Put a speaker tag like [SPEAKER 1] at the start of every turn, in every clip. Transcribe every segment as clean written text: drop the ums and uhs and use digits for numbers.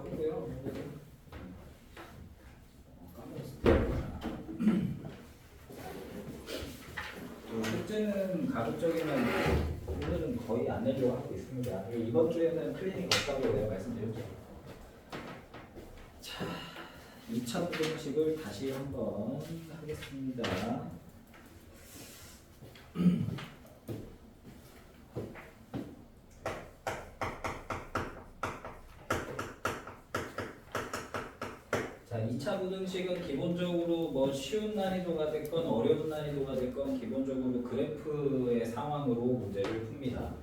[SPEAKER 1] 바꾸고요. 까먹었어. 숙제는 가급적이면 오늘은 거의 안 내려고 하고 있습니다. 이번 주에는 클리닉 없다고 내가 말씀드렸죠. 자, 2차 부동식을 다시 한번 하겠습니다. 자, 2차 부등식은 기본적으로 뭐 쉬운 난이도가 됐건 어려운 난이도가 됐건 기본적으로 그래프의 상황으로 문제를 풉니다.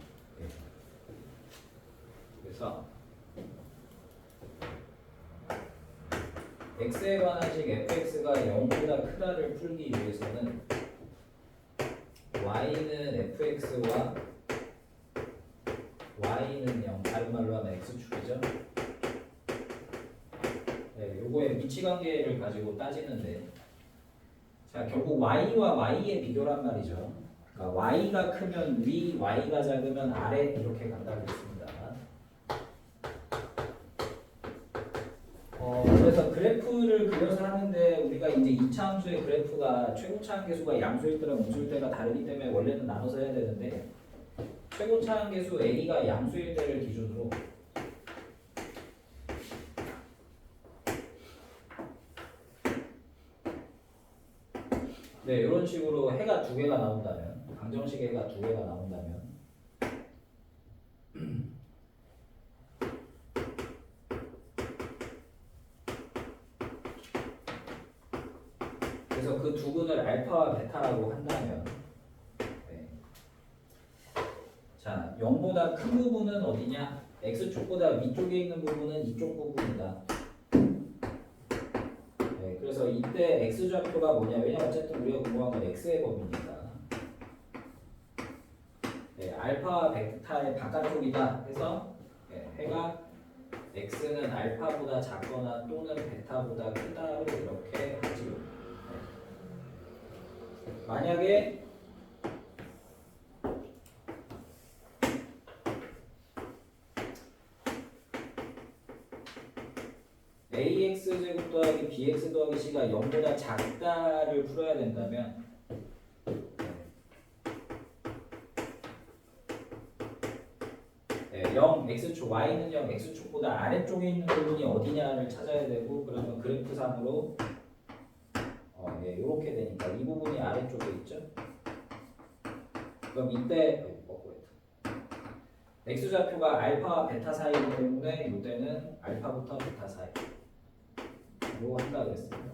[SPEAKER 1] 그래서 x에 관한 식 fx가 0보다 크다를 풀기 위해서는 y는 fx와 y는 0, 다른 말로 하면 x축이죠. 요거의 위치관계를 가지고 따지는데, 자, 결국 y와 y의 비교란 말이죠. 그러니까 y가 크면 위, y가 작으면 아래 이렇게 간다고 했습니다. 그래서 그래프를 그려서 하는데 우리가 이제 2차 함수의 그래프가 최고차 한계수가 양수일 때랑 음수일 때가 다르기 때문에 원래는 나눠서 해야 되는데, 최고차 한계수 a가 양수일 때를 기준으로 네, 이런 식으로 해가 두 개가 나온다면, 방정식 해가 두 개가 나온다면, 그래서 그 두 근을 알파와 베타라고 한다면, 네. 자, 0보다 큰 부분은 어디냐? x축보다 위쪽에 있는 부분은 이쪽 부분이다. 네, 그래서 이때 x좌표가 뭐냐? 왜냐면 어쨌든 우리가 공부한 건 x의 범위니까. 네, 알파와 베타의 바깥쪽이다 해서 네, 해가 x는 알파보다 작거나 또는 베타보다 크다로 이렇게 하지요. 네. 만약에 ax 제곱 더하기 bx 더하기 c가 0보다 작다를 풀어야 된다면, 네, 0 x축 y는 0 x축보다 아래쪽에 있는 부분이 어디냐를 찾아야 되고, 그러면 그래프상으로 네, 이렇게 되니까 이 부분이 아래쪽에 있죠. 그럼 이때 x좌표가 알파와 베타 사이이기 때문에 이때는 알파부터 베타 사이로 한다 그랬습니다.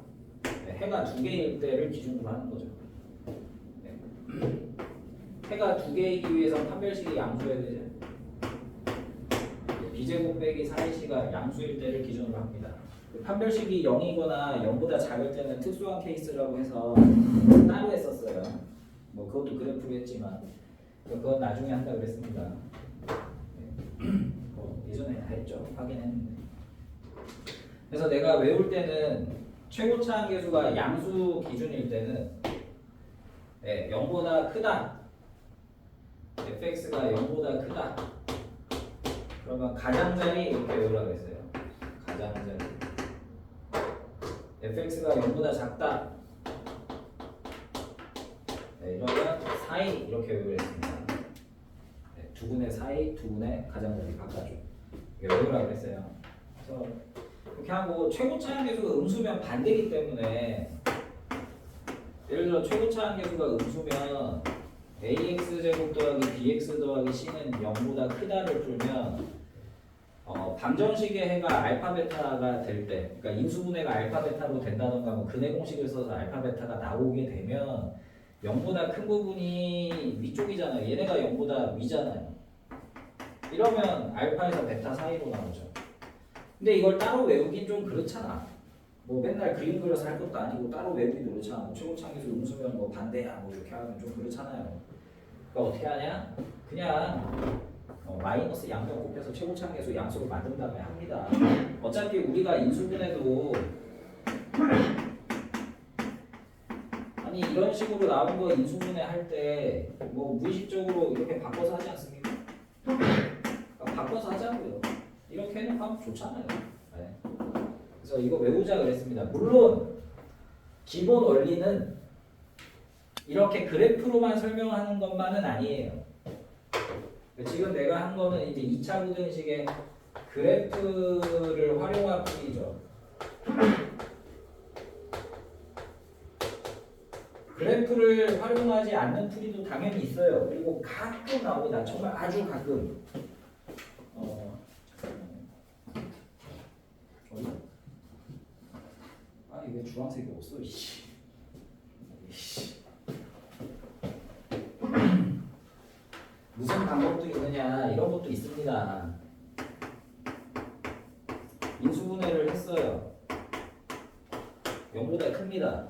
[SPEAKER 1] 네, 해가 두 개일 때를 기준으로 하는 거죠. 네. 해가 두 개이기 위해서 판별식이 양수여야 되죠. b제곱 빼기 4ac가 양수일 때를 기준으로 합니다. 판별식이 0이거나 0보다 작을 때는 특수한 케이스라고 해서 따로 했었어요. 뭐 그것도 그래프로 했지만 그건 나중에 한다 그랬습니다. 예전에 다 했죠. 확인했는데. 그래서 내가 외울 때는 최고차 한계수가 양수 기준일 때는 0보다 크다. fx가 0보다 크다. 그러면 가장자리 이렇게 외우라고 했어요. 가장자리. fx가 0보다 작다. 네, 이러면 사이 이렇게 외우랬습니다. 네, 두 분의 사이, 두 분의 가장자리 바꿔줘. 이게 외우라고 했어요. 그래서 이렇게 하고 최고차 한계수가 음수면 반대이기 때문에, 예를 들어 최고차 한계수가 음수면 ax 제곱 더하기 bx 더하기 c는 0보다 크다를 풀면 방정식의 해가 알파 베타가 될 때, 그러니까 인수분해가 알파 베타로 된다던가 뭐 근해 공식을 써서 알파 베타가 나오게 되면 0보다 큰 부분이 위쪽이잖아요. 얘네가 0보다 위잖아요. 이러면 알파에서 베타 사이로 나오죠. 근데 이걸 따로 외우긴 좀 그렇잖아. 뭐 맨날 그림 그려서 할 것도 아니고 따로 외우기도 그렇잖아. 뭐 최고차항에서 음수면 뭐 반대야 뭐 이렇게 하면 좀 그렇잖아요. 그러니까 어떻게 하냐? 그냥 마이너스 양변 곱해서 최고차항계수 양수를 만든 다음에 합니다. 어차피 우리가 인수분해도 아니 이런 식으로 나온 거 인수분해 할 때 뭐 무의식적으로 이렇게 바꿔서 하지 않습니까? 그러니까 바꿔서 하자고요. 이렇게 해놓고 하면 좋잖아요. 네. 그래서 이거 외우자 그랬습니다. 물론 기본 원리는 이렇게 그래프로만 설명하는 것만은 아니에요. 지금 내가 한 거는 이제 2차 부등식의 그래프를 활용한 풀이죠. 그래프를 활용하지 않는 풀이도 당연히 있어요. 그리고 가끔 나옵니다. 정말 아주 가끔. 아 이게 주황색이 없어. 이씨. 무슨 방법도 있느냐 이런 것도 있습니다. 인수분해를 했어요. 0보다 큽니다.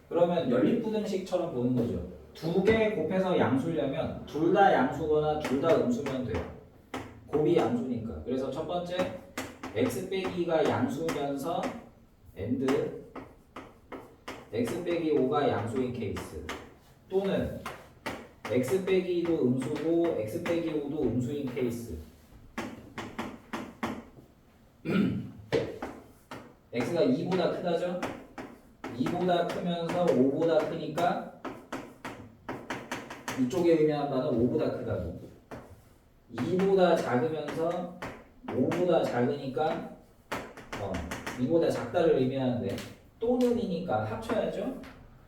[SPEAKER 1] 그러면 연립부등식처럼 보는 거죠. 두 개 곱해서 양수려면 둘 다 양수거나 둘 다 음수면 돼요. 곱이 양수니까. 그래서 첫 번째 x 빼기가 양수면서 and x 빼기 5가 양수인 케이스, 또는 x 빼기 2도 음수고 x 빼기 5도 음수인 케이스. x가 2보다 크다죠? 2보다 크면서 5보다 크니까 이쪽에 의미하는 바는 5보다 크다고. 2보다 작으면서 5보다 작으니까 2보다 작다를 의미하는데 또는이니까 합쳐야죠.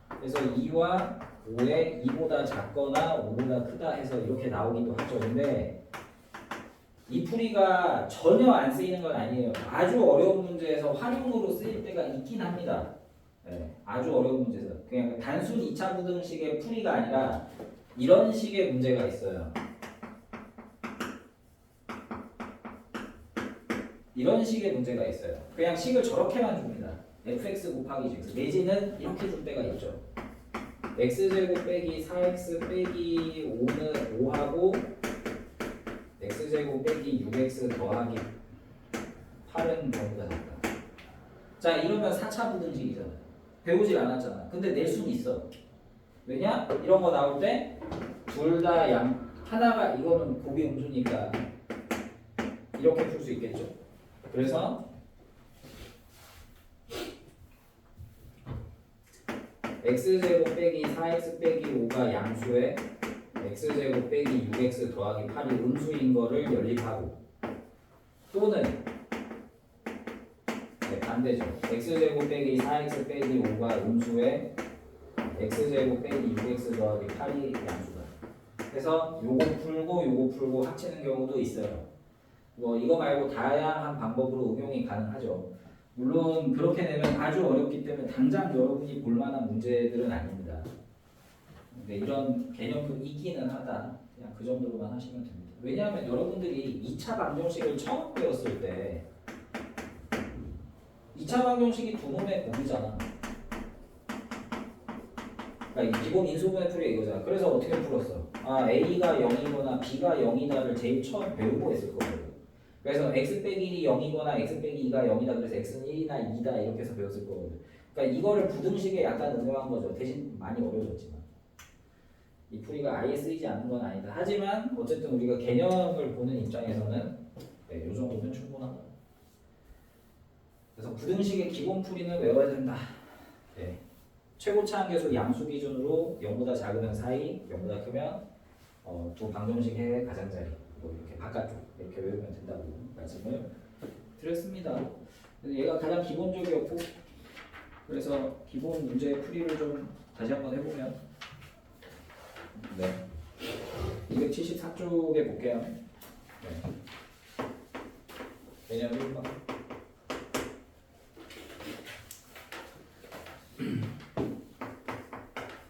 [SPEAKER 1] 그래서 2와 5에 2보다 작거나 5보다 크다 해서 이렇게 나오기도 하죠. 근데 이 풀이가 전혀 안 쓰이는 건 아니에요. 아주 어려운 문제에서 활용으로 쓰일 때가 있긴 합니다. 네, 아주 어려운 문제에서 그냥 단순 2차 부등식의 풀이가 아니라 이런 식의 문제가 있어요. 이런 식의 문제가 있어요. 그냥 식을 저렇게만 줍니다. fx 곱하기 x 내지는 이렇게 줄 때가 있죠. x제곱 빼기 4x 빼기 5는 5하고 x제곱 빼기 6x 더하기 8은 뭐보다 작다. 자 이러면 4차 부등식이잖아. 배우질 않았잖아. 근데 낼 수는 있어. 왜냐? 이런 거 나올 때 둘 다 하나가 이거는 곱이 음수니까 이렇게 풀 수 있겠죠. 그래서 x제곱 빼기 4x 빼기 5가 양수에 x제곱 빼기 6x 더하기 8이 음수인 거를 연립하고, 또는 반대죠. x제곱 빼기 4x 빼기 5가 음수에 x제곱 빼기 6x 더하기 8이 양수다. 그래서 요거 풀고 합치는 경우도 있어요. 이거 말고 다양한 방법으로 응용이 가능하죠. 물론 그렇게 내면 아주 어렵기 때문에 당장 여러분이 볼만한 문제들은 아닙니다. 근데 이런 개념도 있기는 하다. 그냥 그 정도로만 하시면 됩니다. 왜냐하면 여러분들이 2차 방정식을 처음 배웠을 때 2차 방정식이 두 놈의 곱이잖아. 그러니까 기본 인수분해 풀이 이거잖아. 그래서 어떻게 풀었어? A가 0이거나 B가 0이다를 제일 처음 배우고 했을 거예요. 그래서 x 빼기 1이 0이거나 x 빼기 2가 0이다. 그래서 x는 1이나 2다 이렇게 해서 배웠을 거거든. 그러니까 이거를 부등식에 약간 응용한 거죠. 대신 많이 어려졌지만 이 풀이가 아예 쓰이지 않는 건 아니다. 하지만 어쨌든 우리가 개념을 보는 입장에서는 이 정도면 충분하다. 그래서 부등식의 기본 풀이는 외워야 된다. 네. 최고차 한계수 양수 기준으로 0보다 작으면 사이, 0보다 크면 두 방정식의 가장자리, 이렇게 바깥쪽 이렇게 외우면 된다고 말씀을 드렸습니다. 얘가 가장 기본적이었고, 그래서 기본 문제 풀이를 좀 다시 한번 해보면 274쪽에 볼게요. 왜냐면 1번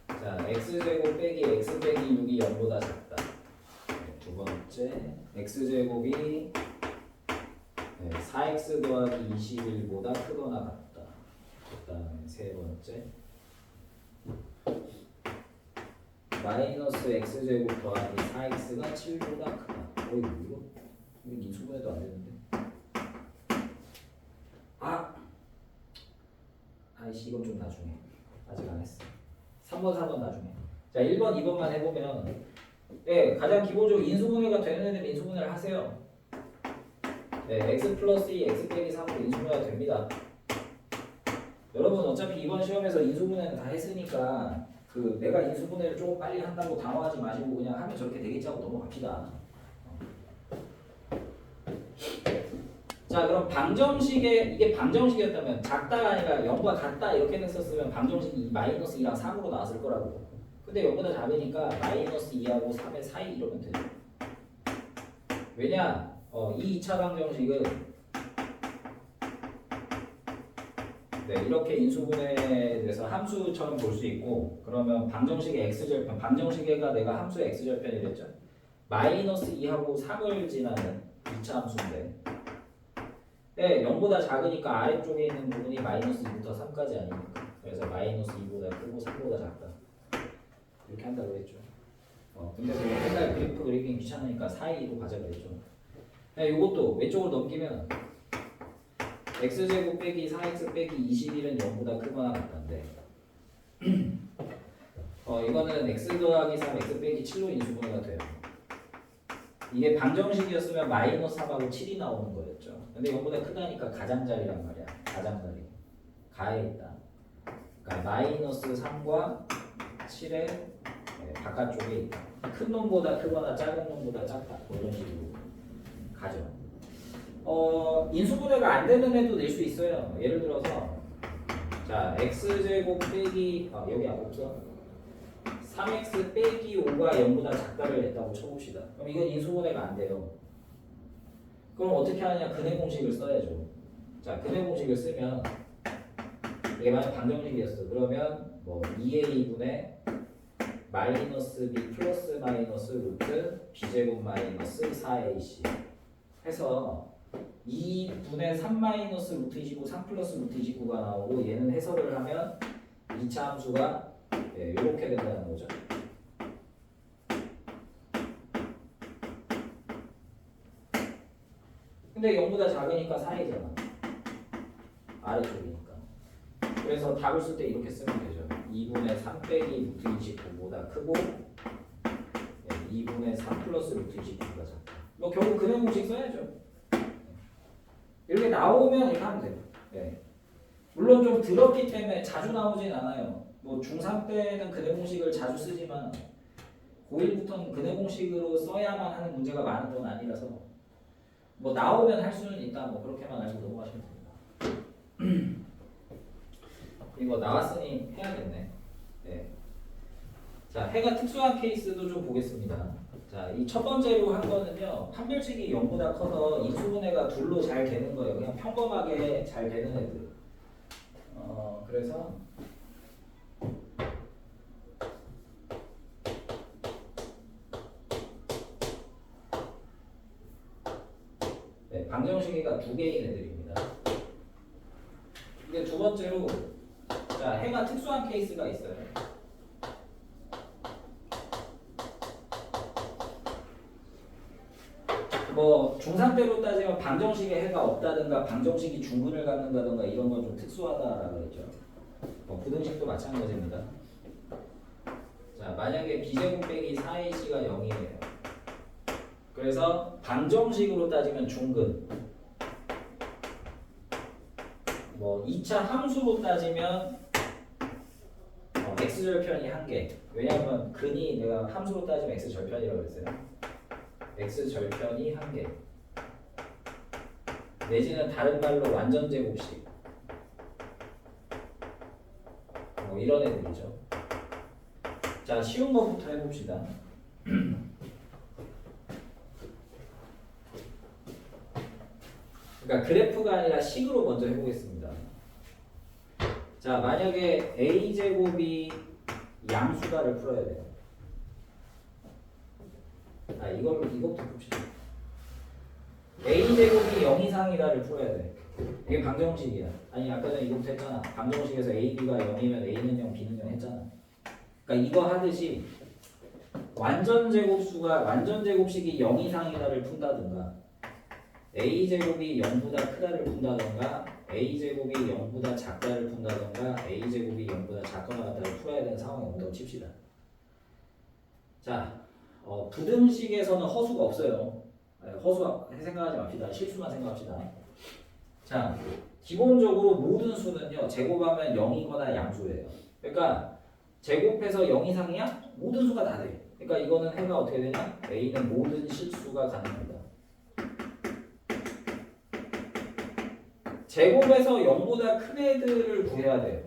[SPEAKER 1] 자, x제곱 빼기 x 빼기 6이 0보다 작다. 두 번째, x제곱이 4x 더하기 21보다 크거나 같다. 그 다음에 세 번째, 마이너스 x제곱 더하기 4x가 7보다 크다. 이거 인수분해도 안 되는데. 아이씨, 이건 좀 나중에. 아직 안 했어. 3번, 4번 나중에. 자, 1번, 2번만 해보면 가장 기본적으로 인수분해가 되는 애들 인수분해를 하세요. x 플러스 2, x 빼기 3으로 인수분해가 됩니다. 여러분 어차피 이번 시험에서 인수분해는 다 했으니까 그 내가 인수분해를 조금 빨리 한다고 당황하지 마시고 그냥 하면 저렇게 되겠지 하고 넘어갑시다. 자 그럼 방정식에 이게 방정식이었다면 작다가 아니라 0과 같다 이렇게 했었으면 방정식이 마이너스 2랑 3으로 나왔을 거라고. 근데 0보다 작으니까 마이너스 2하고 3의 사이 이러면 되죠. 왜냐? 이 2차 방정식은 네, 이렇게 인수분해에 대해서 함수처럼 볼 수 있고 그러면 방정식의 x절편, 방정식에가 내가 함수의 x절편이랬죠. 마이너스 2하고 3을 지나는 2차 함수인데 네, 0보다 작으니까 아래쪽에 있는 부분이 마이너스 2부터 3까지 아닙니까? 그래서 마이너스 2보다 크고 3보다 작다 이렇게 한다고 했죠. 근데 맨날 그래프 그리기 귀찮으니까 사이로 가자 그랬죠. 네, 이것도 왼쪽으로 넘기면 x제곱 빼기 4x 빼기 21은 0보다 크거나 같던데 이거는 x 더하기 3 x 빼기 7로 인수분해가 돼요. 이게 방정식이었으면 마이너스 3하고 7이 나오는 거였죠. 근데 0보다 크다니까 가장자리란 말이야. 가장자리 가에 있다. 그러니까 마이너스 3과 7의 바깥쪽에 있다. 큰 놈보다 크거나 작은 놈보다 작다 뭐 이런 식으로 가죠. 인수분해가 안 되는 애도 낼 수 있어요. 예를 들어서 자 x제곱 빼기 여기 없어 3x 빼기 5가 0보다 작다를 냈다고 쳐봅시다. 그럼 이건 인수분해가 안 돼요. 그럼 어떻게 하느냐? 근해 공식을 써야죠. 자 근해 공식을 쓰면 이게 만약 방정식이었어. 그러면 뭐 2a분의 마이너스 b 플러스 마이너스 루트 b제곱 마이너스 4ac 해서 2분의 3 마이너스 루트 29, 3 플러스 루트 29가 나오고 얘는 해석을 하면 2차 함수가 이렇게 된다는 거죠. 근데 0보다 작으니까 4이잖아. 아래쪽이니까. 그래서 답을 쓸 때 이렇게 쓰면 되죠. 2분의 3 빼기 루트 29보다 크고 2분의 3 플러스 루트 29보다 작다. 뭐 결국 근해 공식 써야죠. 이렇게 나오면 이렇게 하면 돼요. 네. 물론 좀 더럽기 때문에 자주 나오진 않아요. 뭐 중3 때는 근해 공식을 자주 쓰지만 고1부터는 근해 공식으로 써야만 하는 문제가 많은 건 아니라서 뭐 나오면 할 수는 있다. 뭐 그렇게만 알고 넘어가시면 됩니다. 이거 나왔으니 해야겠네. 네. 자, 해가 특수한 케이스도 좀 보겠습니다. 자, 이 첫 번째로 한 거는요. 판별식이 0보다 커서 인수분해가 둘로 잘 되는 거예요. 그냥 평범하게 잘 되는 애들. 그래서 네, 방정식이가 두 개인 애들입니다. 이게 두 번째로 자, 해가 특수한 케이스가 있어요. 뭐 중3 때로 따지면 방정식에 해가 없다든가 방정식이 중근을 갖는다든가 이런 건 좀 특수하다라고 했죠. 뭐 부등식도 마찬가지입니다. 자 만약에 b제곱 빼기 4ac가 0이에요. 그래서 방정식으로 따지면 중근. 뭐 2차 함수로 따지면 x절편이 1개. 왜냐하면 근이 내가 함수로 따지면 x절편이라고 했어요. x절편이 1개. 내지는 다른 말로 완전 제곱식. 뭐 이런 애들이죠. 자, 쉬운 것부터 해봅시다. 그러니까 그래프가 아니라 식으로 먼저 해보겠습니다. 자, 만약에 a제곱이 양수다를 풀어야 돼요. 이것부터 봅시다. a제곱이 0 이상이다를 풀어야 돼. 이게 방정식이야. 아니 아까 전에 이것부터 했잖아. 방정식에서 ab가 0이면 a는 0, b는 0 했잖아. 그러니까 이거 하듯이 완전 제곱식이 0 이상이다를 푼다든가 a제곱이 0보다 크다를 푼다든가 a제곱이 0보다 작다를 푼다든가 a제곱이 0보다 작거나 같다를 풀어야 되는 상황이 온다고 칩시다. 자, 부등식에서는 허수가 없어요. 허수 생각하지 맙시다. 실수만 생각합시다. 자, 기본적으로 모든 수는요 제곱하면 0이거나 양수예요. 그러니까 제곱해서 0 이상이야? 모든 수가 다 돼. 그러니까 이거는 해가 어떻게 되냐? A는 모든 실수가 가능합니다. 제곱에서 0보다 큰 애들을 구해야 돼요.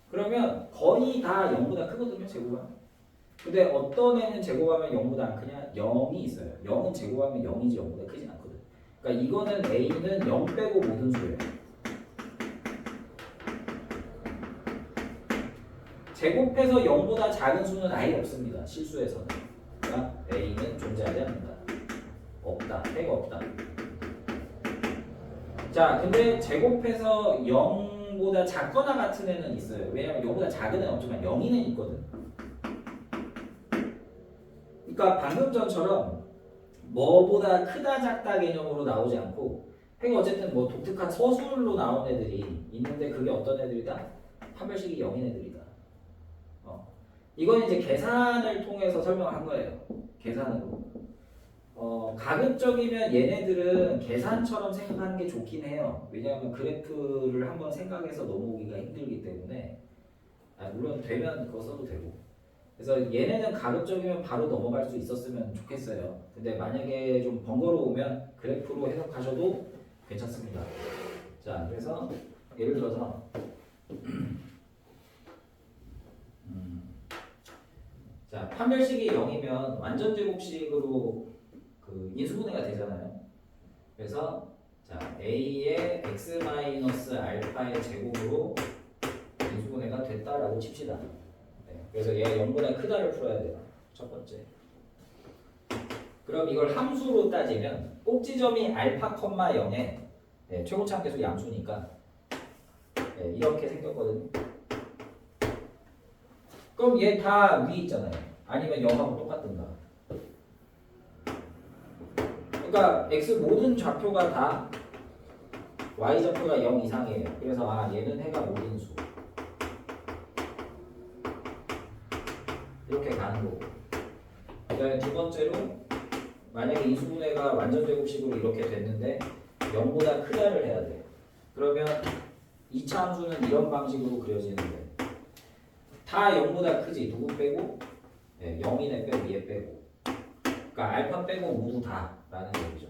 [SPEAKER 1] 그러면 거의 다 0보다 크거든요, 제곱하면. 근데 어떤 애는 제곱하면 0보다 안 크냐? 0이 있어요. 0은 제곱하면 0이지 0보다 크진 않거든. 그러니까 이거는 A는 0 빼고 모든 수예요. 제곱해서 0보다 작은 수는 아예 없습니다. 실수에서는. 그러니까 A는 존재하지 않는다. 없다. 해가 없다. 자, 근데 제곱해서 0보다 작거나 같은 애는 있어요. 왜냐면 0보다 작은 애는 없지만 0이는 있거든. 그러니까 방금 전처럼 뭐보다 크다 작다 개념으로 나오지 않고 해가 어쨌든 뭐 독특한 서술로 나온 애들이 있는데 그게 어떤 애들이다? 판별식이 0인 애들이다. 이건 이제 계산을 통해서 설명을 한 거예요. 계산으로. 가급적이면 얘네들은 계산처럼 생각하는 게 좋긴 해요. 왜냐하면 그래프를 한번 생각해서 넘어오기가 힘들기 때문에 물론 되면 그거 써도 되고 그래서 얘네는 가급적이면 바로 넘어갈 수 있었으면 좋겠어요. 근데 만약에 좀 번거로우면 그래프로 해석하셔도 괜찮습니다. 자, 그래서 예를 들어서 자, 판별식이 0이면 완전 제곱식으로 그 인수분해가 되잖아요. 그래서 자, A의 x-알파의 제곱으로 인수분해가 됐다라고 칩시다. 네, 그래서 얘가 0보다 크다를 풀어야 돼요. 첫 번째. 그럼 이걸 함수로 따지면 꼭지점이 알파, 0에 네, 최고차항 계속 양수니까 네, 이렇게 생겼거든요. 그럼 얘 다 위 있잖아요. 아니면 0하고 똑같든가. 그러니까 x 모든 좌표가 다 y 좌표가 0 이상이에요. 그래서 얘는 해가 모든 수. 이렇게 가는 거고. 그다음에 두 번째로 만약에 인수분해가 완전 제곱식으로 이렇게 됐는데 0보다 크다를 해야 돼. 그러면 2차 함수는 이런 방식으로 그려지는데 다 0보다 크지. 누구 빼고? 네, 0이네 빼고 얘 빼고. 그러니까 알파 빼고 모두 다 라는 얘기죠.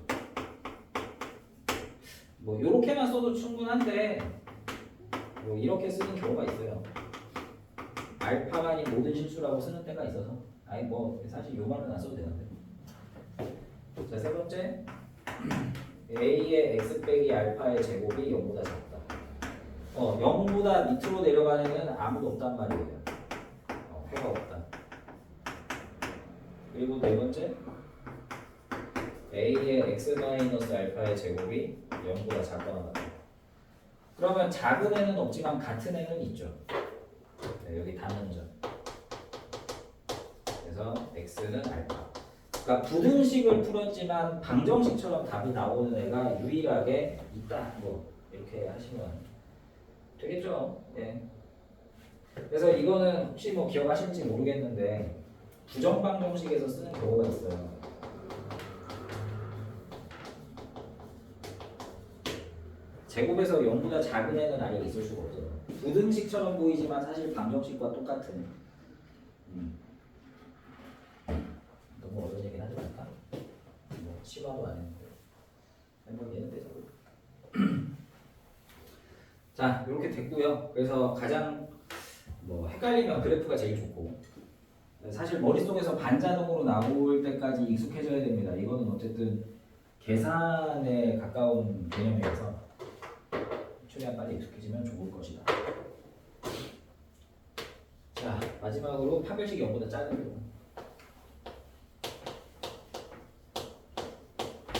[SPEAKER 1] 뭐 요렇게만 써도 충분한데 뭐 이렇게 쓰는 경우가 있어요. 알파만이 모든 실수라고 쓰는 때가 있어서 아니 뭐 사실 요 말은 안 써도 되는데. 자, 세 번째 A의 x 빼기 알파의 제곱이 0보다 작다. 0보다 밑으로 내려가는 애는 아무도 없단 말이에요. 해가 없다. 그리고 네 번째 A의 x-알파의 제곱이 0보다 작거나 같다. 그러면 작은 애는 없지만 같은 애는 있죠. 네, 여기 단원점. 그래서 x는 알파. 그러니까 부등식을 풀었지만 방정식처럼 답이 나오는 애가 유일하게 있다. 뭐 이렇게 하시면 되겠죠. 네. 그래서 이거는 혹시 뭐 기억하실지 모르겠는데 부정방정식에서 쓰는 경우가 있어요. 제곱에서 0보다 작은 애는 아예 있을 수가 없어요. 부등식처럼 보이지만 사실 방정식과 똑같은. 너무 어려운 얘기는 하지 말까? 뭐 심화도 안 했는데. 한번 얘는 빼자고. 자, 이렇게 됐고요. 그래서 가장 뭐 헷갈리면 그래프가 제일 좋고 사실 머릿속에서 반자동으로 나올 때까지 익숙해져야 됩니다. 이거는 어쨌든 계산에 가까운 개념이라서 최대한 빨리 익숙해지면 좋을 것이다. 자, 마지막으로 판별식 0보다 작은 경우.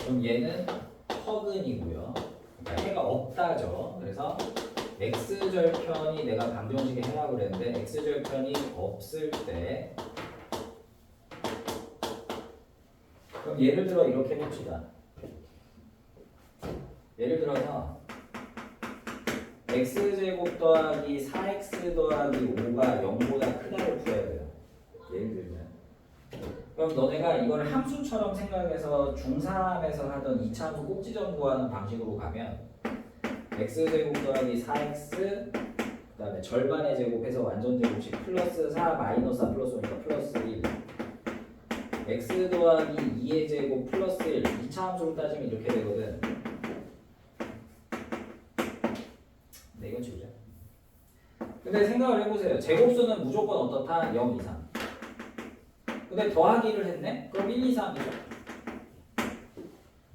[SPEAKER 1] 그럼 얘는 허근이고요. 그러니까 해가 없다죠. 그래서 x절편이 내가 방정식에 해라고 그랬는데 x절편이 없을 때 그럼 예를 들어 이렇게 해봅시다. 예를 들어서 x제곱 더하기 4x 더하기 5가 0보다 크다를 풀어야 돼요. 예를 들면 그럼 너네가 이걸 함수처럼 생각해서 중3에서 하던 2차 함수 꼭지점 구하는 방식으로 가면 x제곱 더하기 4x 그 다음에 절반의 제곱해서 완전 제곱식 플러스 4 마이너스 4 플러스 5니까 플러스 1 x 더하기 2의 제곱 플러스 1 2차 함수로 따지면 이렇게 되거든. 네, 이건 지우자. 근데 생각을 해보세요. 제곱수는 무조건 어떻다? 0 이상. 근데 더하기를 했네? 그럼 1 이상이죠.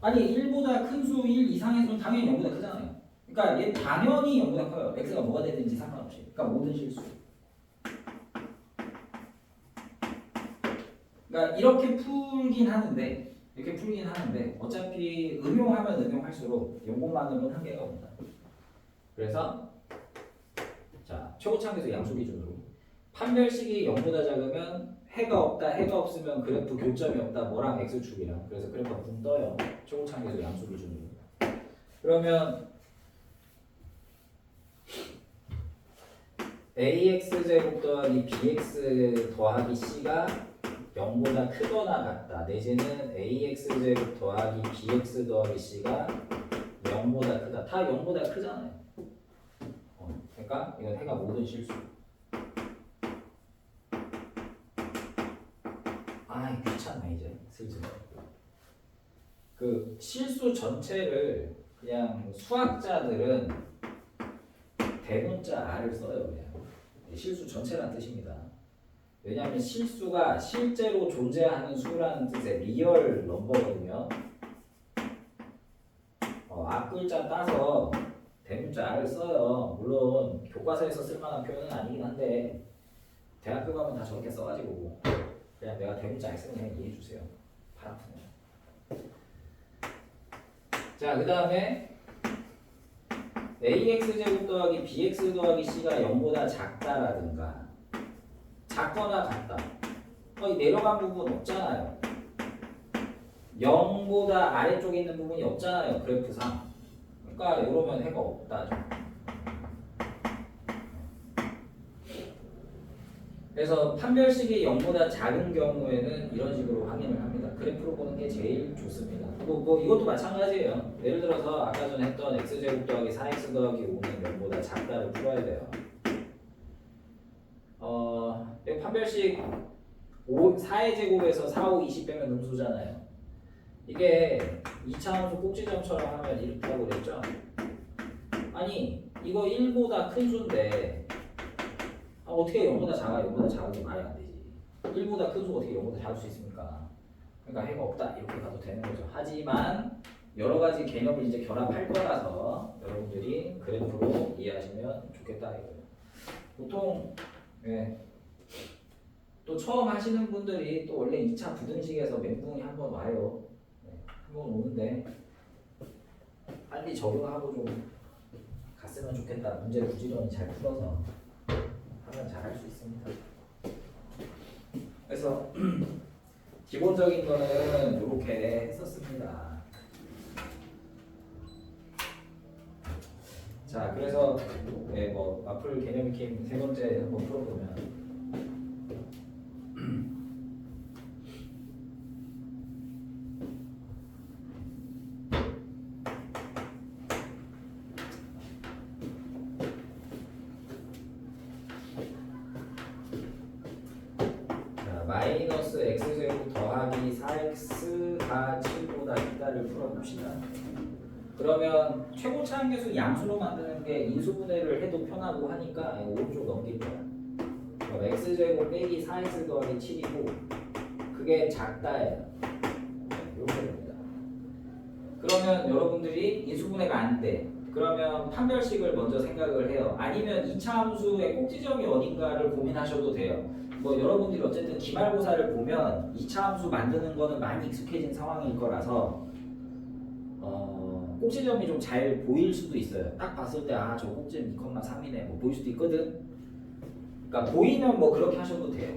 [SPEAKER 1] 아니 1보다 큰 수 1 이상에서는 당연히 0보다 크잖아요. 그러니까 얘 당연히 0보다 커요. x가 뭐가 되든지 상관없이. 그러니까 모든 실수. 그러니까 이렇게 풀긴 하는데 어차피 응용하면 응용할수록 요것만으로는 한계가 없다. 그래서 자 최고차항계수 양수 기준으로 판별식이 0보다 작으면 해가 없다, 해가 없으면 그래프 교점이 없다, 뭐랑 x축이랑. 그래서 그래프가 붕 떠요. 최고차항계수 양수 기준으로. 그러면 ax제곱 더하기 bx 더하기 c가 0보다 크거나 같다. 내지는 ax제곱 더하기 bx 더하기 c가 0보다 크다. 다 0보다 크잖아요. 그러니까 이건 해가 모든 실수. 아 귀찮네 이제 슬슬. 그 실수 전체를 그냥 수학자들은 대문자 R을 써요. 그냥 실수 전체라는 뜻입니다. 왜냐하면 실수가 실제로 존재하는 수라는 뜻의 리얼 넘버거든요. 앞글자 따서 대문자 R을 써요. 물론 교과서에서 쓸만한 표현은 아니긴 한데 대학교 가면 다 저렇게 써가지고 그냥 내가 대문자 R 쓰면 그냥 이해해주세요. 팔 아프네. 자, 그 다음에 ax제곱 더하기 bx 더하기 c가 0보다 작다라든가 작거나 같다. 이 내려간 부분 없잖아요. 0보다 아래쪽에 있는 부분이 없잖아요. 그래프상. 그러니까 이러면 해가 없다죠. 그래서 판별식이 0보다 작은 경우에는 이런 식으로 확인을 합니다. 그래프로 보는 게 제일 좋습니다. 뭐 이것도 마찬가지예요. 예를 들어서 아까 전에 했던 x제곱 더하기 4x 더하기 5는 0보다 작다를 풀어야 돼요. 이 판별식 4의 제곱에서 4, 5, 20 빼면 음수잖아요. 이게 2차 함수 꼭지점처럼 하면 이렇다고 그랬죠? 아니 이거 1보다 큰 수인데 어떻게 0보다 작아? 0보다 작은 게 말이 안 되지. 1보다 큰 수가 어떻게 0보다 작을 수 있습니까? 그러니까 해가 없다 이렇게 가도 되는 거죠. 하지만 여러 가지 개념을 이제 결합할 거라서 여러분들이 그래프로 이해하시면 좋겠다 이거예요. 보통 또 처음 하시는 분들이 또 원래 2차 부등식에서 멘붕이 한번 와요. 한번 오는데 빨리 적용하고 좀 갔으면 좋겠다. 문제 부지런히 잘 풀어서 하면 잘 할 수 있습니다. 그래서 기본적인 거는 이렇게 했었습니다. 자, 그래서 뭐 마플 개념 익힘 세 번째 한번 풀어보면 마이너스 x제곱 더하기 4x가 7보다 크다를 풀어봅시다. 그러면 최고차항계수 양수로 만드는 게 인수분해를 해도 편하고 하니까 오른쪽 넘길 거야. 그럼 x제곱 빼기 4x 더하기 7이고 그게 작다예요. 이렇게 됩니다. 그러면 여러분들이 인수분해가 안 돼. 그러면 판별식을 먼저 생각을 해요. 아니면 2차 함수의 꼭지점이 어딘가를 고민하셔도 돼요. 뭐 여러분들이 어쨌든 기말고사를 보면 2차 함수 만드는 거는 많이 익숙해진 상황일 거라서 꼭지점이 좀 잘 보일 수도 있어요. 딱 봤을 때 아 저 꼭지점 2,3이네 뭐 보일 수도 있거든. 그러니까 보이면 뭐 그렇게 하셔도 돼요.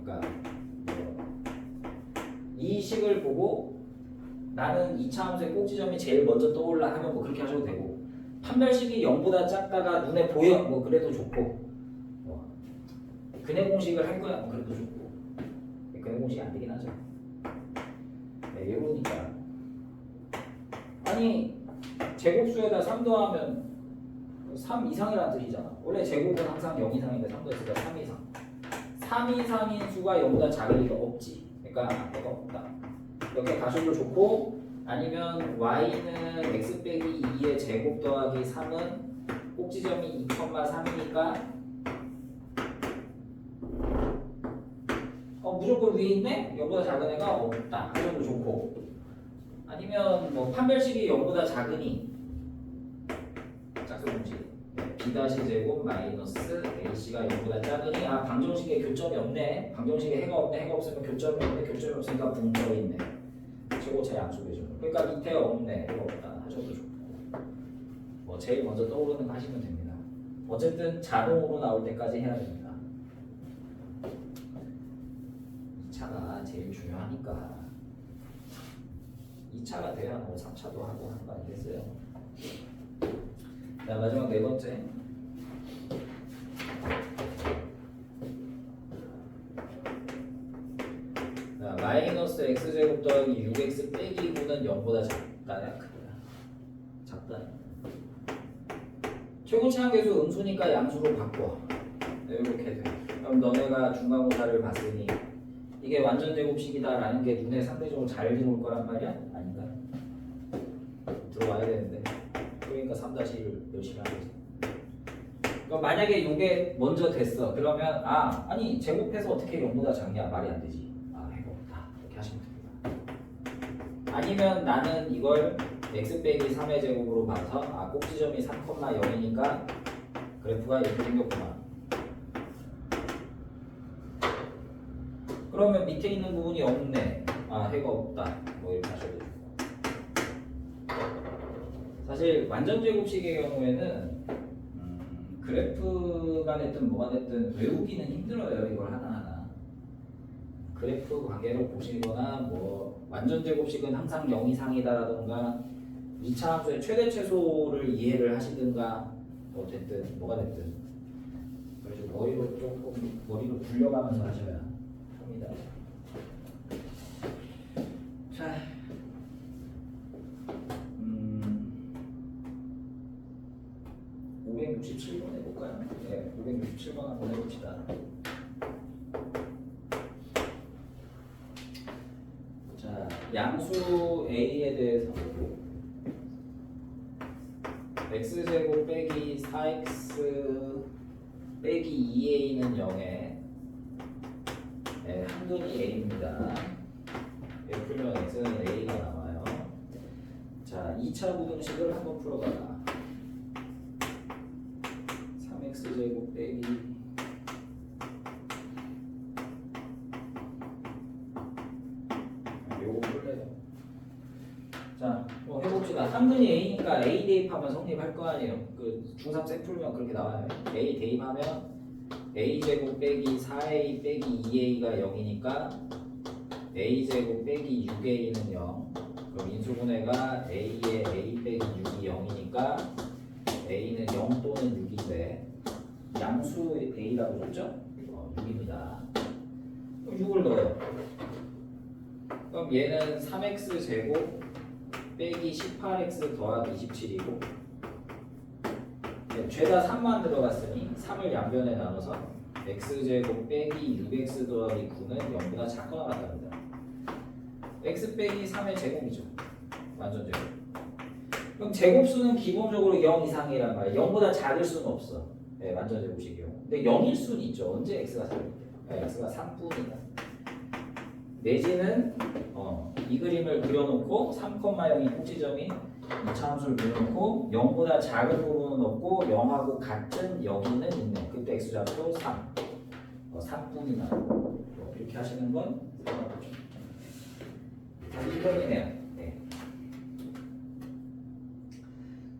[SPEAKER 1] 그러니까 이 식을 보고 나는 2차 함수의 꼭지점이 제일 먼저 떠올라 하면 뭐 그렇게 하셔도 되고 판별식이 0보다 작다가 눈에 보여 뭐 그래도 좋고 근해 공식을 할 거야 뭐 그래도 좋고 근해 공식이 안 되긴 하죠. 이러니까 아니 제곱수에다 3 더하면 3 이상이라는 뜻이잖아. 원래 제곱은 항상 0 이상인데 3 더했으니까 3 이상. 3 이상인 수가 0보다 작을 리가 없지. 그러니까 해가 없다. 이렇게 가셔도 좋고, 아니면 y는 x 빼기 2의 제곱 더하기 3은 꼭지점이 2,3이니까 무조건 위에 있네? 0보다 작은 애가 없다. 하셔도 좋고, 아니면 뭐 판별식이 0보다 작으니 짝수공식 b' 제곱 마이너스 ac가 0보다 작으니 방정식에 교점이 없네. 방정식에 해가 없네. 해가 없으면 교점이 없네. 교점이 없으니까 분점이 있네. 최고차 양수 배준. 그러니까 밑에 없네. 해가 없다. 하셔도 좋고, 뭐 제일 먼저 떠오르는 거 하시면 됩니다. 어쨌든 자동으로 나올 때까지 해야 됩니다. 2차가 제일 중요하니까 2차가 돼야 뭐 3차도 하고 하는 거 아니겠어요? 자, 마지막 네 번째. 자, 마이너스 x제곱 더하기 6x 빼기 9는 0보다 작다야 크다. 작다. 최고차항계수 음수니까 양수로 바꿔. 네, 이렇게 돼. 그럼 너네가 중간고사를 봤으니 이게 완전 제곱식이다라는 게 눈에 상대적으로 잘 들어올 거란 말이야? 아닌가? 들어와야 되는데. 그러니까 3-1을 열심히 하는 거지. 그럼 만약에 이게 먼저 됐어. 그러면 아니 제곱해서 어떻게 0보다 작냐? 말이 안 되지. 해가 없다. 이렇게 하시면 됩니다. 아니면 나는 이걸 x 빼기 3의 제곱으로 봐서 꼭지점이 3,0이니까 그래프가 이렇게 생겼구나. 그러면 밑에 있는 부분이 없네. 해가 없다. 뭐 이렇게 하셔도 되고. 사실 완전 제곱식의 경우에는 그래프가 됐든 뭐가 됐든 외우기는 힘들어요. 이걸 하나하나. 그래프 관계를 보시거나 뭐 완전 제곱식은 항상 0 이상이다라던가 2차 함수의 최대 최소를 이해를 하시든가 뭐 됐든 뭐가 됐든 그래서 머리로 조금 머리로 굴려가면서 하셔야 합니다. 자, 567번 해볼까요? 네, 567번 한번 해봅시다. 자, 양수 A에 대해서 보고 x제곱 빼기 4x 빼기 2a는 0에 한근이 a입니다. 이렇게 풀면 x는 a가 나와요. 자, 2차 부등식을 한번 풀어봐라. 3x제곱 빼기 요거 풀래요. 자, 뭐 해봅시다. 한근이 a니까 a 대입하면 성립할 거 아니에요. 그 중3 생 풀면 그렇게 나와요. a 대입하면 a제곱 빼기 4a 빼기 2a가 0이니까 a제곱 빼기 6a는 0. 그럼 인수분해가 a에 a 빼기 6이 0이니까 a는 0 또는 6인데 양수 a라고 줬죠? 6입니다. 그럼 6을 넣어요. 그럼 얘는 3x 제곱 빼기 18x 더하기 27이고 죄다 3만 들어갔으니 3을 양변에 나눠서 x제곱 빼기 6x 더하기 9는 0보다 작거나 같답니다. x 빼기 3의 제곱이죠. 완전 제곱. 그럼 제곱수는 기본적으로 0 이상이란 말이에요. 0보다 작을 수는 없어. 네, 완전 제곱식 경우. 근데 0일 수는 있죠. 언제 x가 3일때요? 네, x가 3뿐이다. 내지는 이 그림을 그려놓고 3,0이 꼭지점이 2차 함수를 그려놓고 0보다 작은 부분은 없고 0하고 같은 여기는 있네. 그때 x좌표 3. 3뿐이나 이렇게 하시는 건 상관없죠. 2번이네요. 네.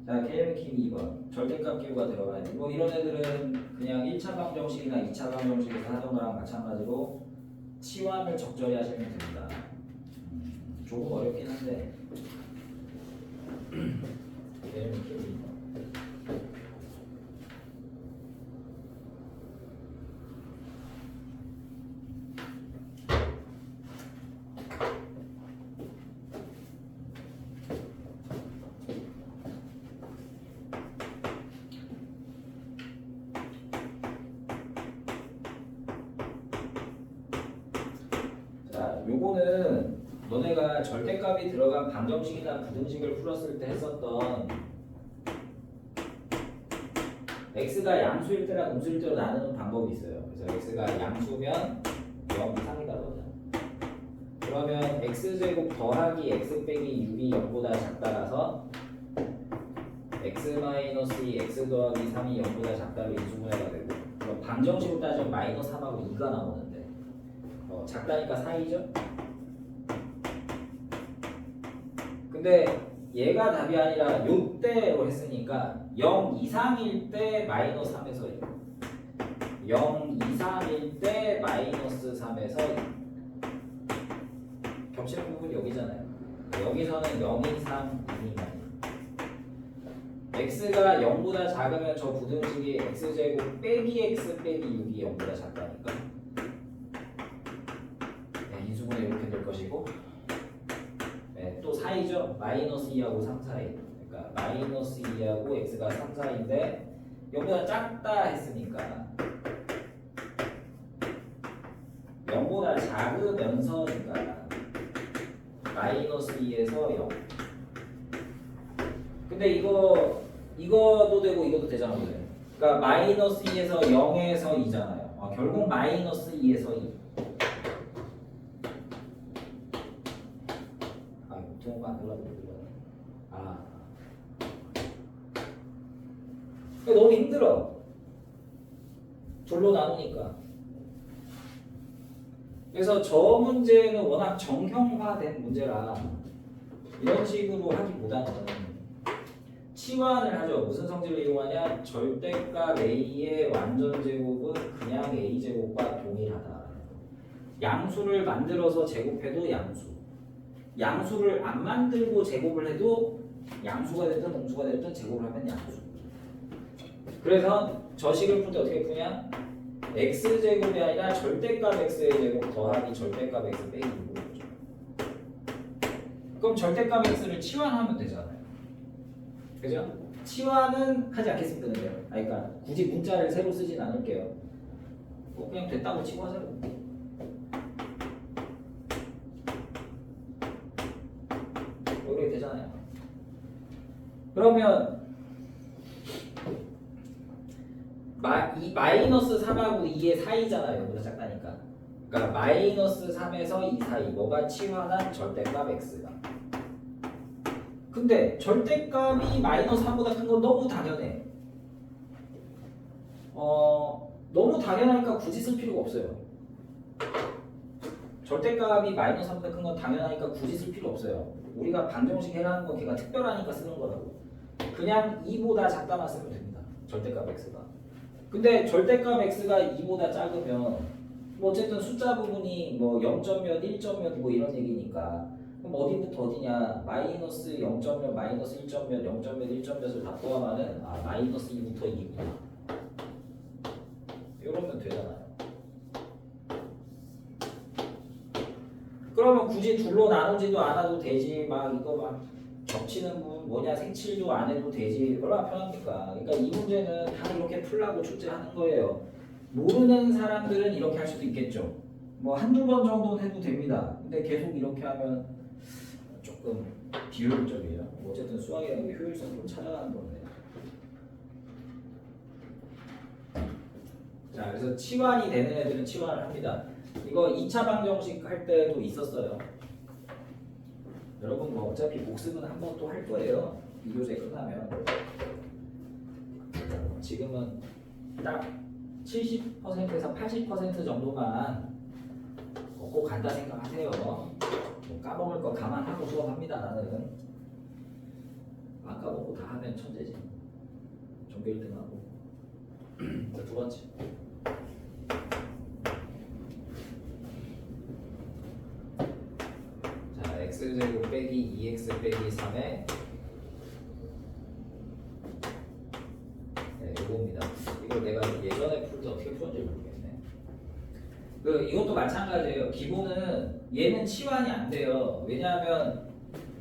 [SPEAKER 1] 자, 개념키 2번. 절대값 기호가 들어가야 돼. 뭐 이런 애들은 그냥 1차 방정식이나 2차 방정식에서 하던 거랑 마찬가지로 치환을 적절히 하시면 됩니다. 조금 어렵긴 한데 개념키 2번. 요거는 너네가 절대값이 들어간 방정식이나 부등식을 풀었을 때 했었던 x가 양수일 때랑 음수일 때로 나누는 방법이 있어요. 그래서 x가 양수면 0 이상이다거든. 그러면 x제곱 더하기 x 빼기 6이 0보다 작다라서 x 마이너스 2 x 더하기 3이 0보다 작다로 인수분해가 되고, 그럼 방정식으로 따지면 마이너스 3하고 2가 나오는데 작다니까 4이죠? 근데 얘가 답이 아니라 요때로 했으니까 0 이상일 때 마이너스 3에서 0 이상일 때 마이너스 3에서 겹치는 부분이 여기잖아요. 여기서는 0 이상 2 미만. x가 0보다 작으면 저 부등식이 x제곱 빼기 x 빼기 6이 0보다 작다니까. 네, 인수분해 이렇게 될 것이고, 네, 또 사이죠. 마이너스 2하고 3 사이. 그러니까 마이너스 2하고 x가 3 사이인데 0보다 작다 했으니까 0보다 작으면서니까 마이너스 2에서 0. 근데 이거도 되고 이것도 되잖아. 그러니까 마이너스 2에서 0에서 2잖아요. 결국 마이너스 2에서 2. 동호가 안 들어가지고. 너무 힘들어. 둘로 나누니까. 그래서 저 문제는 워낙 정형화된 문제라 이런 식으로 하기보다는 치환을 하죠. 무슨 성질을 이용하냐? 절대값 a의 완전 제곱은 그냥 a 제곱과 동일하다. 양수를 만들어서 제곱해도 양수. 양수를 안 만들고 제곱을 해도 양수가 됐든 음수가 됐든 제곱을 하면 양수. 그래서 저 식을 풀 때 어떻게 푸냐? x제곱이 아니라 절대값 x의 제곱 더하기 절대값 x 빼기 6으로 보죠. 그럼 절대값 x를 치환하면 되잖아요. 그죠? 치환은 하지 않겠습니다. 그러니까 굳이 문자를 새로 쓰진 않을게요. 그냥 됐다고 치고 하자고. 이렇게 되잖아요. 그러면 이 마이너스 3하고 2의 사이잖아요. 여기보다 작다니까. 그러니까 마이너스 3에서 2 사이 뭐가 치환한 절대값 x가. 근데 절대값이 마이너스 3보다 큰 건 너무 당연해. 너무 당연하니까 굳이 쓸 필요가 없어요. 절대값이 마이너스 3보다 큰 건 당연하니까 굳이 쓸 필요 없어요. 우리가 방정식 해라는 건 걔가 특별하니까 쓰는 거라고. 그냥 2보다 작다만 쓰면 됩니다. 절대값 x가. 근데 절대값 x가 2보다 작으면 뭐 어쨌든 숫자 부분이 뭐 0. 몇, 1. 몇 뭐 이런 얘기니까 그럼 어디부터 어디냐? 마이너스 0. 몇, 마이너스 1. 몇, 0. 몇, 1. 몇을 다 포함하는 마이너스 2부터 2구나. 이러면 되잖아요. 그러면 굳이 둘로 나누지도 않아도 되지. 막 이거 막 겹치는 부분 뭐냐 생칠도 안 해도 되지. 얼마나 편합니까? 그러니까 이 문제는 다 이렇게 풀라고 출제하는 거예요. 모르는 사람들은 이렇게 할 수도 있겠죠. 뭐 한두 번 정도는 해도 됩니다. 근데 계속 이렇게 하면 조금 비효율적이에요. 어쨌든 수학이라는 게 효율성으로 찾아가는 건데. 자, 그래서 치환이 되는 애들은 치환을 합니다. 이거 2차 방정식 할 때도 있었어요. 여러분 뭐 어차피 복습은 한 번 또 할 거예요. 이 교재 끝나면. 지금은 딱 70%에서 80% 정도만 꼭 간다 생각하세요. 뭐 까먹을 거 감안하고 수업합니다. 나는 안 까먹고 다 하면 천재지. 전교 1등하고. 두 번째. 자, x제곱 빼기 2x 빼기 3에 네, 요겁니다. 이걸 내가 예전에 풀 때 어떻게 풀었는지 모르겠네. 이것도 마찬가지예요. 기본은 얘는 치환이 안 돼요. 왜냐하면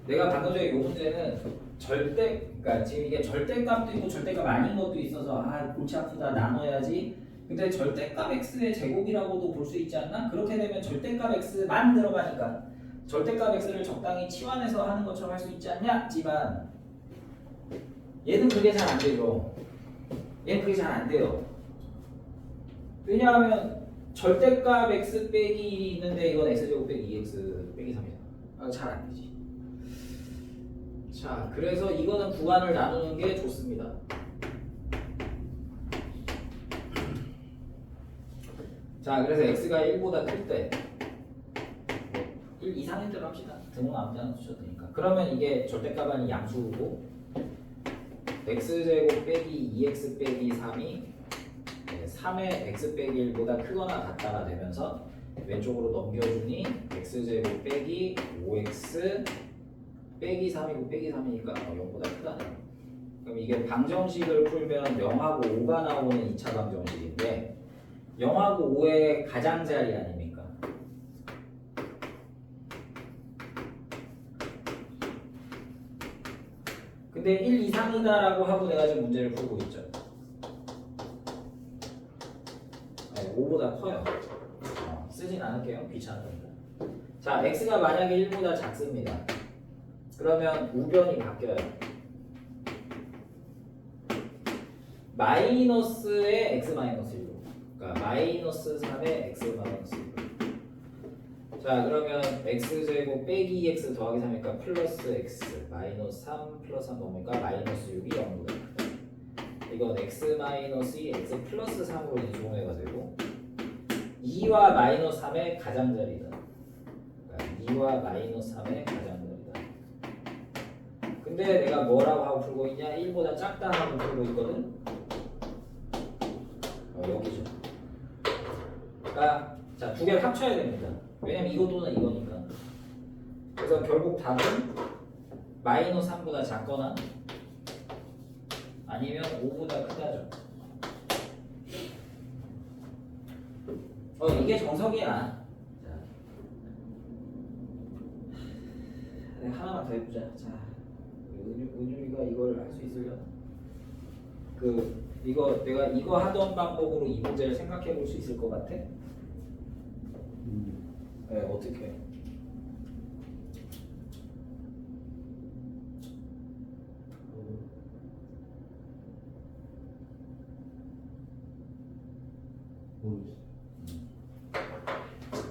[SPEAKER 1] 내가 방금 전에 요 문제는 그러니까 지금 이게 절대값도 있고 절대값 아닌 것도 있어서 골치 아프다 나눠야지 근데 절대값 x의 제곱이라고도 볼 수 있지 않나? 그렇게 되면 절대값 x만 들어가니까 절대값 x를 적당히 치환해서 하는 것처럼 할 수 있지 않냐? 지만 얘는 그게 잘 안 되죠. 얘는 그게 잘 안 돼요. 왜냐하면 절대값 x 빼기 1이 있는데 이건 x제곱 빼기 2x 빼기 3이잖아. 잘 안 되지. 자, 그래서 이거는 구간을 나누는 게 좋습니다. 자, 그래서 x가 1보다 클 때 1 이상인 대로 합시다. 등은 아무데나 주셔도 되니까. 그러면 이게 절대값은 양수고 x제곱 빼기 2x 빼기 3이 3의 x 빼기 1보다 크거나 같다가 되면서 왼쪽으로 넘겨주니 x제곱 빼기 5x 빼기 3이고 빼기 3이니까 0보다 크다네. 그럼 이게 방정식을 풀면 0하고 5가 나오는 2차 방정식인데 0하고 5의 가장자리 아닙니까? 근데 1 이상이다라고 하고 내가 지금 문제를 풀고 있죠. 5보다 커요. 쓰진 않을게요. 귀찮으니까. 자, x가 만약에 1보다 작습니다. 그러면 우변이 바뀌어요. 마이너스의 x 마이너스 1로. 그러니까 마이너스 3의 x 마이너스 1로. 자, 그러면 x제곱 빼기 2x 더하기 3이니까 플러스 x 마이너스 3 플러스 3 넘으니까 마이너스 6이 0보다 크다. 이건 x 마이너스 2 x 플러스 3으로 인수분해가 되고 2와 마이너스 3의 가장자리다. 그러니까 2와 마이너스 3의 가장자리다. 근데 내가 뭐라고 하고 풀고 있냐? 1보다 작다 하고 풀고 있거든. 여기죠. 그러니까 자, 두 개를 합쳐야 됩니다. 왜냐면 이거 또는 이거니까. 그래서 결국 답은 마이너스 3보다 작거나 아니면 5보다 크다죠. 이게 정석이야. 자, 내가 하나만 더 해보자. 자, 은유이가 이걸 할 수 있으려나? 내가 이거 하던 방법으로 이 문제를 생각해 볼 수 있을 것 같아? 네, 어떻게?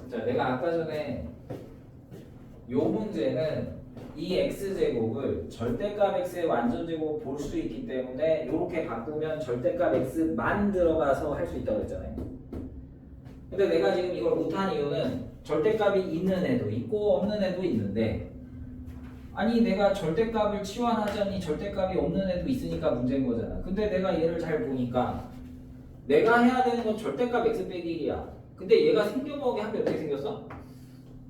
[SPEAKER 1] 자, 내가 아까 전에 요 문제는 이 x제곱을 절대값 x의 완전제곱 볼 수 있기 때문에 이렇게 바꾸면 절대값 x만 들어가서 할 수 있다고 했잖아요. 근데 내가 지금 이걸 못한 이유는 절대값이 있는 애도 있고 없는 애도 있는데 아니 내가 절대값을 치환하자니 절대값이 없는 애도 있으니까 문제인 거잖아. 근데 내가 얘를 잘 보니까 내가 해야 되는 건 절대값 x 빼기 1이야. 근데 얘가 생겨먹게 하면 어떻게 생겼어?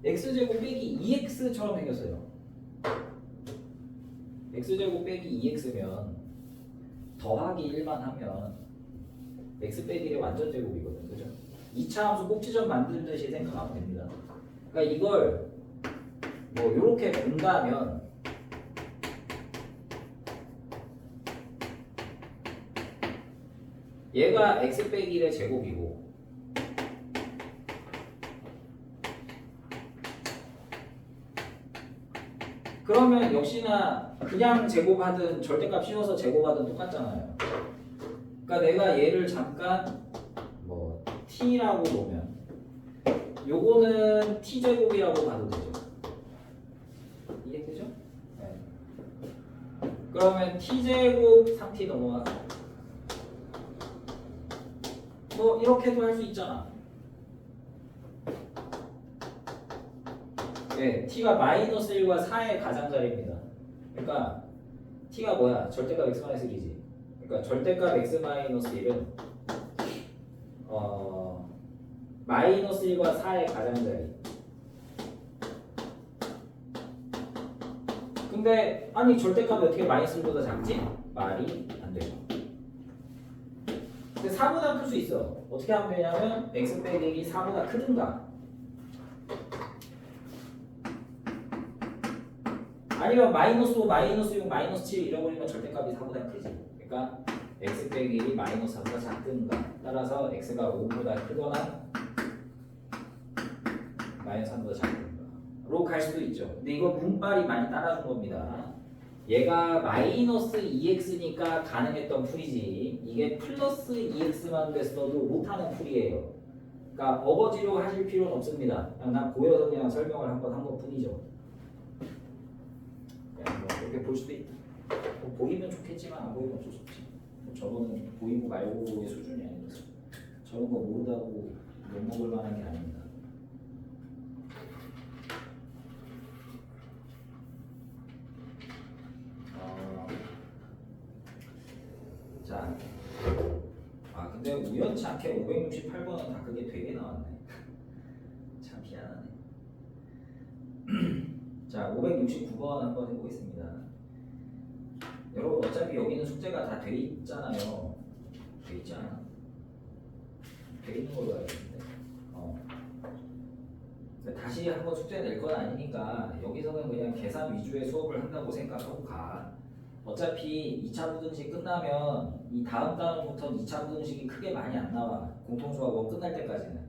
[SPEAKER 1] x제곱 빼기 2x처럼 생겼어요. x제곱 빼기 2x면 더하기 1만 하면 x 빼기 1의 완전 제곱이거든. 그죠? 2차 함수 꼭지점 만들듯이 생각하면 됩니다. 그러니까 이걸 뭐 이렇게 본다면 얘가 x 빼기 1의 제곱이고 그러면 역시나 그냥 제곱하든 절대값 씌워서 제곱하든 똑같잖아요. 그러니까 내가 얘를 잠깐 뭐 t라고 놓으면 요거는 t제곱이라고 봐도 되죠. 이해되죠? 네. 그러면 t제곱 3t 넘어가 뭐 이렇게도 할 수 있잖아. 네, t가 마이너스 1과 4의 가장자리입니다. 그러니까 t가 뭐야? 절대값 x-1이지. 그러니까 절대값 x-1은 마이너스 1과 4의 가장자리. 근데 아니 절대값이 어떻게 마이너스 1보다 작지? 말이 안 돼요. 근데 4보다 클 수 있어. 어떻게 하면 되냐면 x 빼기 1이 4보다 크든가 아니면 마이너스 5, 마이너스 6, 마이너스 7 잃어버리면 절대값이 4보다 크지. 그러니까 x 빼기 1이 마이너스 4보다 작든가. 따라서 x가 5보다 크거나 마이너스 3보다 작든가 로 갈 수도 있죠. 근데 이거 문빨이 많이 따라준 겁니다. 얘가 마이너스 2x니까 가능했던 풀이지 이게 플러스 2x만 됐어도 못하는 풀이에요. 그러니까 어거지로 하실 필요는 없습니다. 그냥 난 보여서 그냥 설명을 한번 한 것뿐이죠. 그냥 뭐 이렇게 볼 수도 있다. 뭐 보이면 좋겠지만 안 보이면 어쩔 수 없지. 저거는 보이고 말고의 수준이 아니라서 저런 거 모르다고 욕먹을 만한 게 아닙니다. 자, 근데 우연치 않게 568번은 다 그게 되게 나왔네. 참 희한하네. 자, 569번 한번 해보겠습니다. 여러분 어차피 여기는 숙제가 다 돼 있잖아요. 돼 있지 않아? 돼 있는 걸로 알고 있는데. 다시 한번 숙제 낼 건 아니니까 여기서는 그냥 계산 위주의 수업을 한다고 생각하고 가. 어차피 2차 부등식 끝나면 이 다음 단원부터 2차 부등식이 크게 많이 안 나와. 공통수학 1 끝날 때까지는.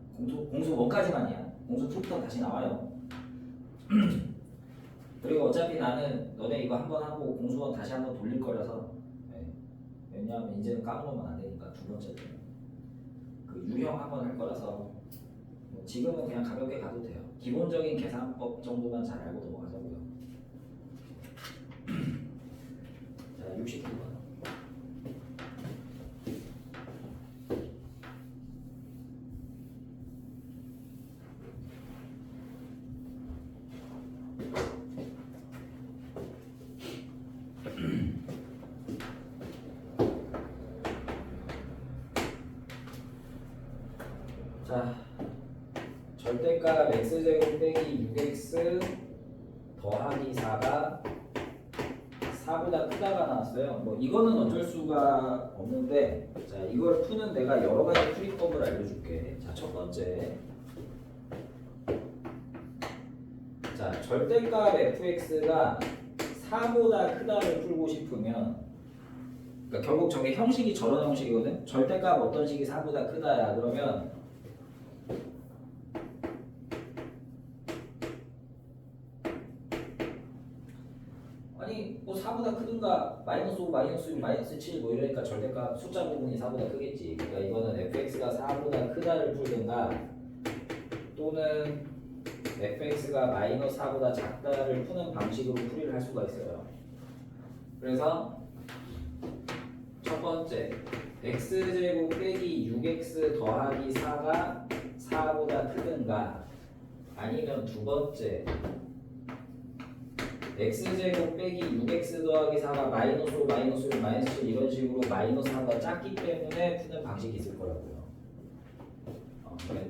[SPEAKER 1] 공수 1까지만이야. 공수 2부터 다시 나와요. 그리고 어차피 나는 너네 이거 한번 하고 공수원 다시 한번 돌릴 거라서 왜냐하면 이제는 까먹으면 안 되니까 두 번째 때는 그 유형 한번 할 거라서 지금은 그냥 가볍게 가도 돼요. 기본적인 계산법 정도만 잘 알고 넘어가자고요. 자, 69번. 자, 절대값 x제곱 빼기 6x 더하기 4가 4보다 크다가 나왔어요. 뭐 이거는 어쩔 수가 없는데, 자 이걸 푸는 내가 여러 가지 풀이법을 알려줄게. 자, 첫 번째, 자 절대값 fx가 4보다 크다를 풀고 싶으면, 그러니까 결국 저게 형식이 저런 형식이거든. 절대값 어떤 식이 4보다 크다야. 그러면 뭐 4보다 크든가 마이너스 5, 마이너스 6, 마이너스 7 뭐 이러니까 절대값 숫자 부분이 4보다 크겠지. 그러니까 이거는 fx가 4보다 크다를 풀든가 또는 fx가 마이너스 4보다 작다를 푸는 방식으로 풀이를 할 수가 있어요. 그래서 첫 번째, x제곱 빼기 6x 더하기 4가 4보다 크든가, 아니면 두 번째, x제곱 빼기 6x 더하기 4가 마이너스 5, 마이너스 6, 마이너스 7 이런 식으로 마이너스 4가 작기 때문에 푸는 방식이 있을 거라고요.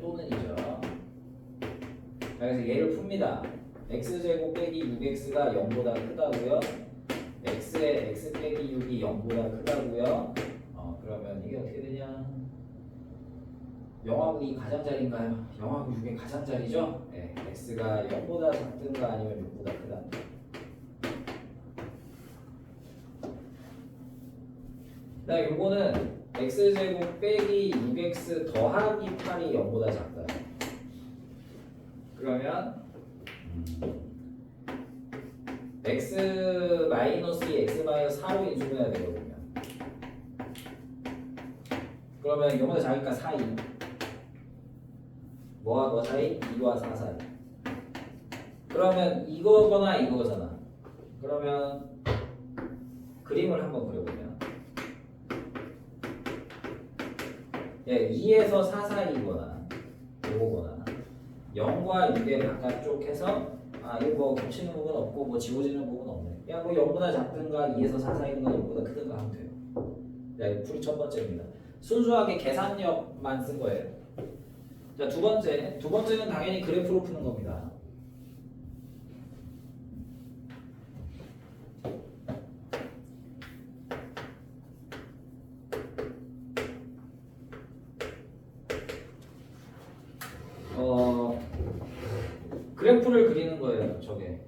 [SPEAKER 1] 또는이죠. 그래서 얘를 풉니다. x제곱 빼기 6x가 0보다 크다고요. x의 x 빼기 6이 0보다 크다고요. 그러면 이게 어떻게 되냐? 0하고 2 가장자리인가요? 0하고 6의 가장자리죠? 네, x가 0보다 작든가 아니면 6보다 크다. 자, 요거는 x제곱 빼기 6x 더하기 8이 0보다 작다. 그러면 x 마이너스 2 x 마이너스 4로 인수분해야 되거든요. 그러면 0보다 작으니까 4, 2. 뭐와 뭐 사이? 2와 4 사이. 그러면 이거거나 이거잖아. 그러면 그림을 한번 그려보면, 예, 2에서 4 사이거나 요거거나 0과 6의 바깥쪽 해서 이거 뭐 겹치는 부분 없고 뭐 지워지는 부분 없네. 그냥 뭐 0보다 작든가 2에서 4 사이든가 0보다 크든가 하면 돼요. 자, 이거 풀이 첫 번째입니다. 순수하게 계산력만 쓴 거예요. 자, 두 번째는 당연히 그래프로 푸는 겁니다. 그래프를 그리는 거예요, 저게.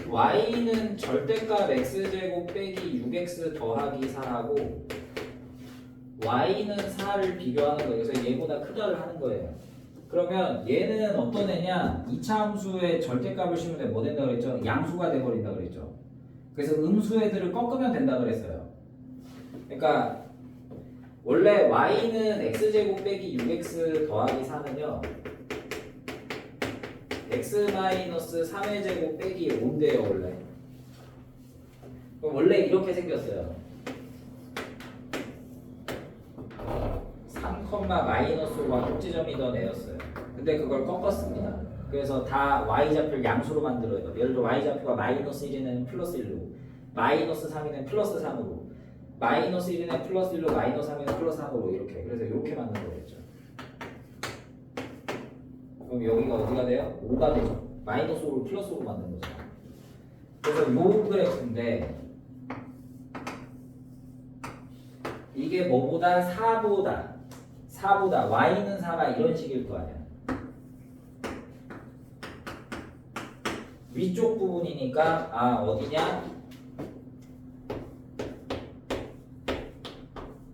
[SPEAKER 1] y는 절대값 x제곱 빼기 6x 더하기 4하고 y는 4를 비교하는 거예요. 그래서 얘보다 크다를 하는 거예요. 그러면 얘는 어떤 애냐? 2차 함수의 절대값을 씌우면 뭐 된다 그랬죠? 양수가 돼버린다 그랬죠. 그래서 음수 애들을 꺾으면 된다 그랬어요. 그러니까 원래 y는 x제곱 빼기 6x 더하기 4는요 x-3의 제곱 빼기 5인데요 원래. 그럼 원래 이렇게 생겼어요. 3,-5가 꼭지점이던 애였어요. 근데 그걸 꺾었습니다. 그래서 다 y좌표를 양수로 만들어요. 예를 들어 y좌표가 마이너스 1이면 플러스 1로, 마이너스 3이면 플러스 3으로, 마이너스 1이면 플러스 1로, 마이너스 3이면 플러스 3으로 이렇게. 그래서 이렇게 만든 거겠죠. 그럼 여기가 어디가 돼요? 5가 되죠. 마이너스 5를 플러스 5로 만든 거죠. 그래서 요 그래프인데 이게 뭐보다 4보다 y는 4가 이런 식일 거 아니야. 위쪽 부분이니까 어디냐?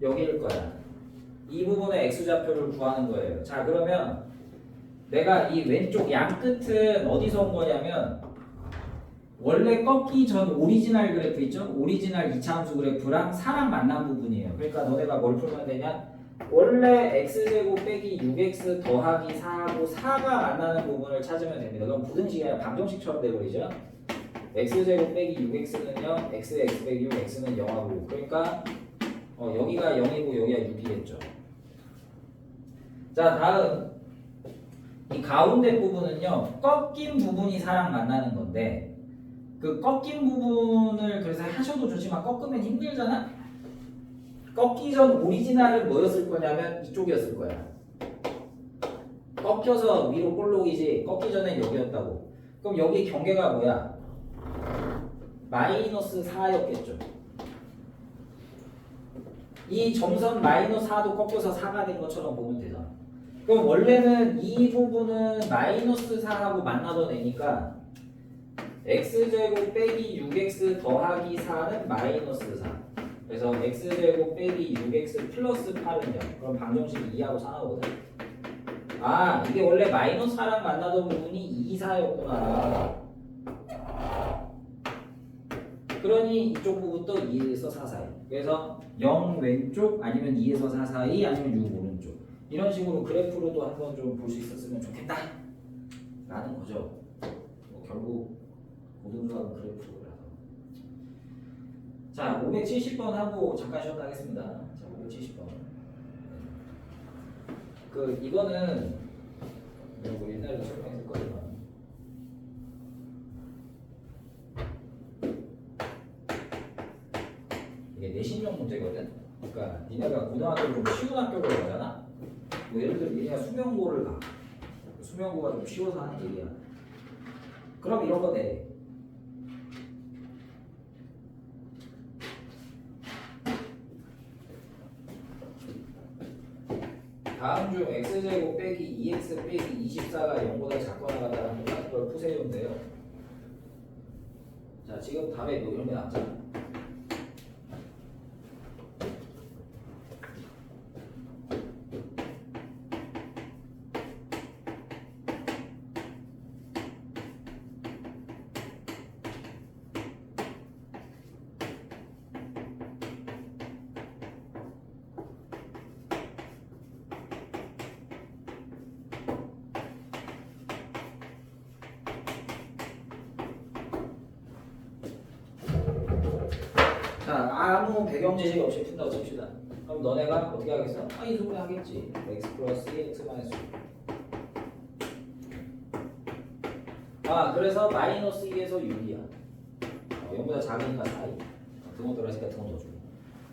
[SPEAKER 1] 여기일 거야. 이 부분의 x좌표를 구하는 거예요. 자 그러면 내가 이 왼쪽 양 끝은 어디서 온 거냐면 원래 꺾기 전 오리지널 그래프 있죠? 오리지널 2차 함수 그래프랑 4랑 만난 부분이에요. 그러니까 너네가 뭘 풀면 되냐? 원래 x제곱 빼기 6x 더하기 4하고 4가 만나는 부분을 찾으면 됩니다. 그럼 부등식이 아니라 방정식처럼 돼버리죠? x제곱 빼기 6x는요 x 빼기 6, x는 0하고 그러니까 여기가 0이고 여기가 6이겠죠. 자 다음 이 가운데 부분은요 꺾인 부분이 4랑 만나는 건데 그 꺾인 부분을 그래서 하셔도 좋지만 꺾으면 힘들잖아. 꺾기 전 오리지널은 뭐였을 거냐면 이쪽이었을 거야. 꺾여서 위로 볼록이지 꺾기 전엔 여기였다고. 그럼 여기 경계가 뭐야? 마이너스 4였겠죠. 이 점선 마이너스 4도 꺾여서 4가 된 것처럼 보면 되잖아. 그럼 원래는 이 부분은 마이너스 4하고 만나던 애니까 x제곱 빼기 6x 더하기 4는 마이너스 4. 그래서 x제곱 빼기 6x 플러스 8은요. 그럼 방정식이 2하고 4 나오거든. 이게 원래 마이너스 4랑 만나던 부분이 2, 4였구나. 그러니 이쪽 부분도 2에서 4 사이. 그래서 0 왼쪽 아니면 2에서 4 사이 아니면 6 오른쪽. 이런 식으로 그래프로도 한번 좀 볼 수 있었으면 좋겠다 라는 거죠. 결국 모든 수학은 그래프라서. 자 570번 하고 잠깐 쉬었다 하겠습니다. 자 570번 이거는 뭐 옛날에도 설명했을 거지만 이게 내신형 문제거든. 그러니까 니네가 고등학교를 좀 쉬운 학교를 가잖아. 뭐 예를 들어 얘가 수명고를 가. 수명고가 좀 쉬워서 하는 얘기야. 그럼 이런 거 내. 다음 중 x제곱 빼기 2x 빼기 24가 0보다 작거나 같다는 똑같은 걸 푸세요인데요. 자 지금 답에 뭐 이런 게 나왔잖아. 자, 아무 배경 지식 없이 푼다고 칩시다. 그럼 너네가 어떻게 하겠어? 이 소리 하겠지. x 플러스 2x 마이너스 6. 그래서 마이너스 2에서 6이야. 0보다 작으니까 4이. 등호 들어있으니까 등호 넣어주고.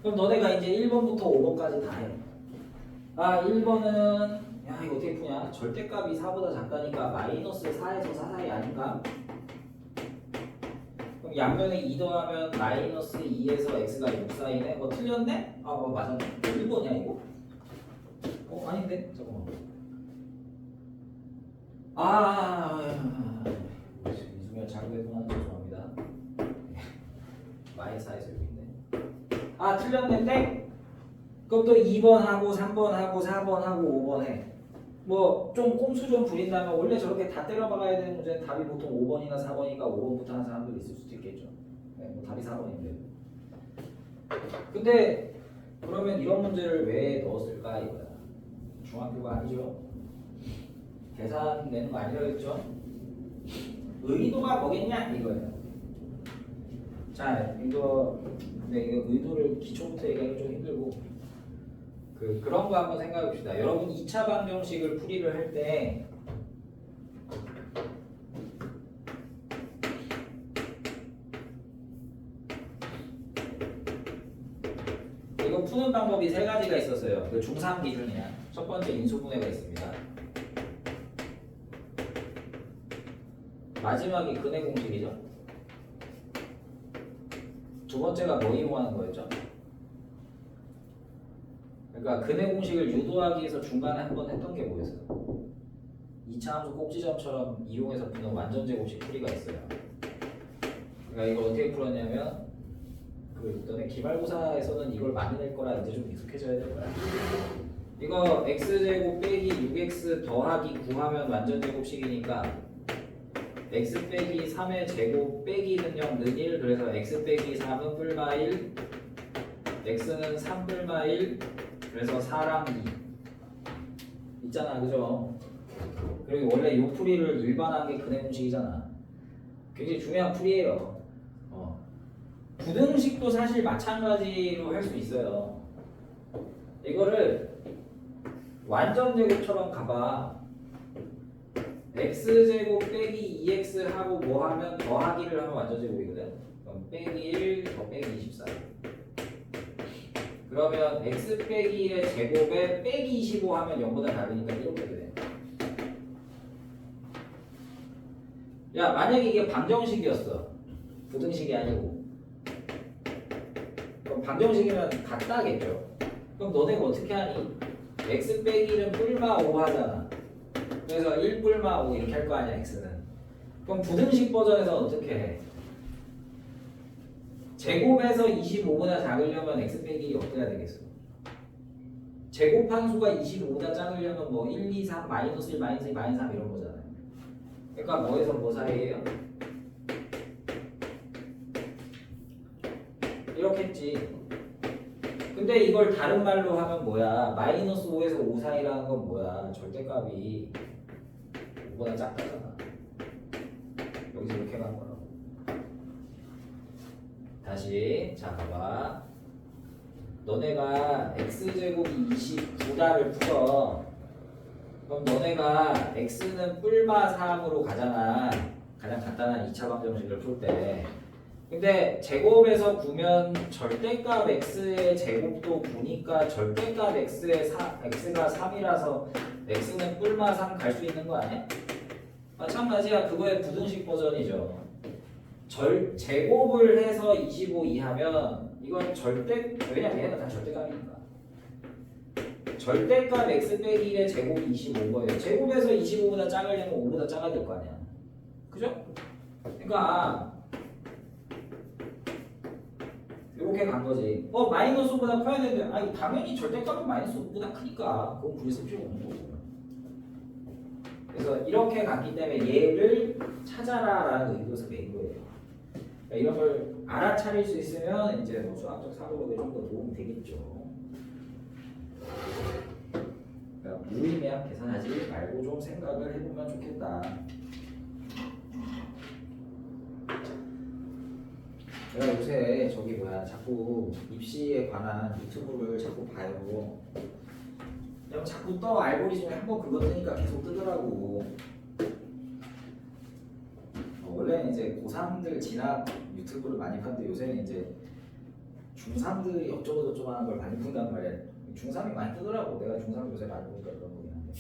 [SPEAKER 1] 그럼 너네가 이제 1번부터 5번까지 다 해. 1번은 이거 어떻게 푸냐? 절대값이 4보다 작다니까 마이너스 4에서 4 사이 아닌가? 그럼 양면에 2 더하면 마이너스 2에서 x가 6 사이네? 틀렸네? 맞았네. 1번이야 이거? 아닌데? 잠깐만. 이승열 자료에 보내는 죄송합니다. 아 틀렸는데 그럼 또 2번 하고 3번 하고 4번 하고 5번 해. 뭐 좀 꼼수 좀 부린다면 원래 저렇게 다 때려박아야 되는 문제는 답이 보통 5번이나 4번이니까 5번부터 하는 사람도 있을 수도 있겠죠. 네, 뭐 답이 4번인데. 근데 그러면 이런 문제를 왜 넣었을까 이거야. 중학교가 아니죠. 계산 내는 거 아니라고 했죠. 의도가 뭐겠냐 이거예요. 자 이거 근데 이거 의도를 기초부터 얘기하기 좀 힘들고 그런 거 한번 생각해 봅시다. 여러분 2차 방정식을 풀이를 할 때 이거 푸는 방법이 세 가지가 있었어요. 그 중3 기준이야. 첫 번째 인수분해가 있습니다. 마지막이 근해 공식이죠. 두 번째가 뭐 이용하는 거였죠? 그러니까 근해 공식을 유도하기 위해서 중간에 한 번 했던 게 뭐였어요? 2차 함수 꼭지점처럼 이용해서 푸는 완전 제곱식 풀이가 있어요. 그러니까 이걸 어떻게 풀었냐면 너네 기말고사에서는 이걸 많이 낼 거라 이제 좀 익숙해져야 될 거야. 이거 x제곱 빼기 6x 더하기 9하면 완전 제곱식이니까 x 빼기 3의 제곱 빼기는 0, 는 1. 그래서 x 빼기 3은 뿔마 1, x는 3 뿔마 1, 그래서 4랑 2 있잖아, 그죠? 그리고 원래 요 풀이를 일반한 게 근해 공식이잖아. 굉장히 중요한 풀이에요. 부등식도 사실 마찬가지로 할 수 있어요. 이거를 완전 제곱처럼 가봐. x제곱 빼기 2x 하고 뭐 하면 더하기를 하면 완전 제곱이거든. 그럼 빼기 1 더 빼기 24. 그러면 x 빼기 1의 제곱에 빼기 25 하면 0보다 작으니까 이렇게 돼. 야 만약에 이게 방정식이었어. 부등식이 아니고. 그럼 방정식이면 같다겠죠. 그럼 너네가 어떻게 하니? x 빼기 1은 뿔마 5 하잖아. 그래서 1 뿔마 5 이렇게 할 거 아니야 x는. 그럼 부등식 버전에서 어떻게 해? 제곱에서 25보다 작으려면 x 빼기 1이 어때야 되겠어? 제곱한 수가 25보다 작으려면 뭐 1, 2, 3, 마이너스 1, 마이너스 2, 마이너스 3 이런 거잖아요. 그러니까 뭐에서 뭐 사이에요? 이렇게 했지. 근데 이걸 다른 말로 하면 뭐야? 마이너스 5에서 5 사이라는 건 뭐야? 절대값이 5보다 작다잖아. 여기서 이렇게 간 거라고. 다시 자 봐봐. 너네가 x제곱이 29다를 풀어. 그럼 너네가 x는 뿔마 3으로 가잖아. 가장 간단한 2차 방정식을 풀 때. 근데 제곱에서 구면 절대값 x의 제곱도 구니까 절대값 x가 3이라서 x는 뿔마 3 갈 수 있는 거 아니야? 마찬가지야. 그거의 부등식 버전이죠. 제곱을 해서 25 이하면 이건 왜냐면 얘는 다 절대값이니까. 절대값 x 빼기 1의 제곱이 25거예요. 제곱에서 25보다 작으려면 5보다 작아야 될 거 아니야. 그죠? 그러니까 이렇게 간 거지. 마이너스 5보다 커야 되는데 아니 당연히 절대값은 마이너스 5보다 크니까 그건 굳이 쓸 필요 없는 거고. 그래서 이렇게 갔기 때문에 얘를 찾아라라는 의도에서 낸 거예요. 그러니까 이런 걸 알아차릴 수 있으면 이제 뭐 수학적 사고력에 좀 더 도움이 되겠죠. 그러니까 무의미한 계산하지 말고 좀 생각을 해보면 좋겠다. 내가 요새 자꾸 입시에 관한 유튜브를 자꾸 봐요. 그냥 자꾸 떠 알고리즘에 한번 그거 뜨니까 계속 뜨더라고. 원래는 이제 고3들 진학 유튜브를 많이 봤는데 요새는 이제 중3들이 어쩌고저쩌고 하는 걸 많이 본단 말이야. 중3이 많이 뜨더라고. 내가 중3 요새 많이 보니까 그런 거긴 한데.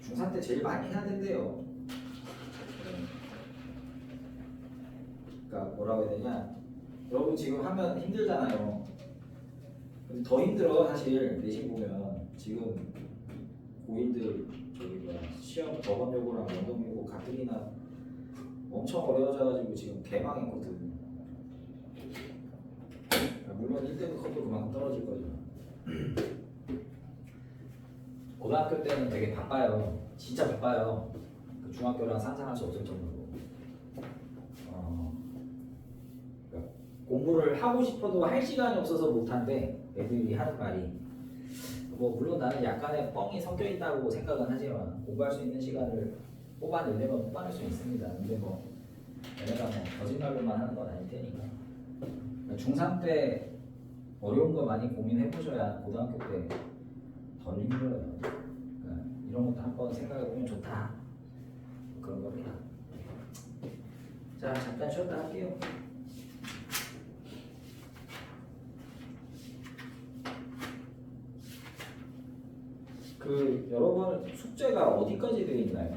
[SPEAKER 1] 중3 때 제일 많이 해야 된대요. 그러니까 뭐라고 해야 되냐. 여러분 지금 하면 힘들잖아요. 근데 더 힘들어 사실. 내신 보면 지금 고1들 시험 저번여고랑 연동여고 가뜩이나 엄청 어려워져가지고 지금 개망했거든. 물론 1등 컷도 그만큼 떨어질 거죠. 고등학교 때는 되게 바빠요. 진짜 바빠요. 그 중학교랑 상상할 수 없을 정도로. 그러니까 공부를 하고 싶어도 할 시간이 없어서 못한대. 애들이 하는 말이. 뭐 물론 나는 약간의 뻥이 섞여 있다고 생각은 하지만 공부할 수 있는 시간을 뽑아내려면 뽑아낼 수 있습니다. 근데 뭐 얘네가 뭐 거짓말로만 하는 건 아닐 테니까. 그러니까 중3 때 어려운 거 많이 고민해 보셔야 고등학교 때 덜 힘들어요. 그러니까 이런 것도 한번 생각해 보면 좋다. 그런 겁니다. 자, 잠깐 쉬었다 할게요. 그 여러분 숙제가 어디까지 되어 있나요?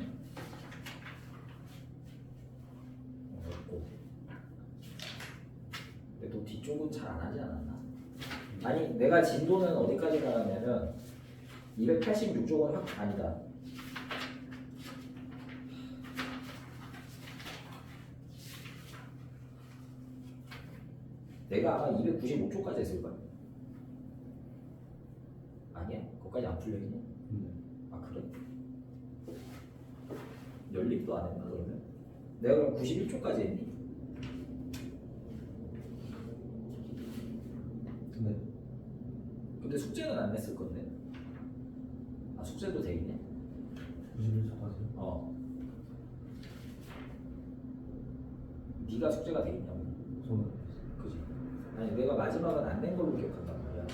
[SPEAKER 1] 없고. 근데 또 뒤쪽은 잘 안 하지 않았나? 아니 내가 진도는 어디까지 나가냐면 286쪽은 확 아니다. 내가 아마 295쪽까지 했을걸? 아니야? 거기까지 안 풀려있네? 아 그래? 연립도 안 했나 그러면? 내가 그럼 91쪽까지 했니? 근데 숙제는 안 냈을 건데? 아 숙제도 돼 있네?
[SPEAKER 2] 91초까지?
[SPEAKER 1] 네가 숙제가 돼 있냐고?
[SPEAKER 2] 저는
[SPEAKER 1] 그지? 아니 내가 마지막은 안 낸 걸로 기억한단 말이야.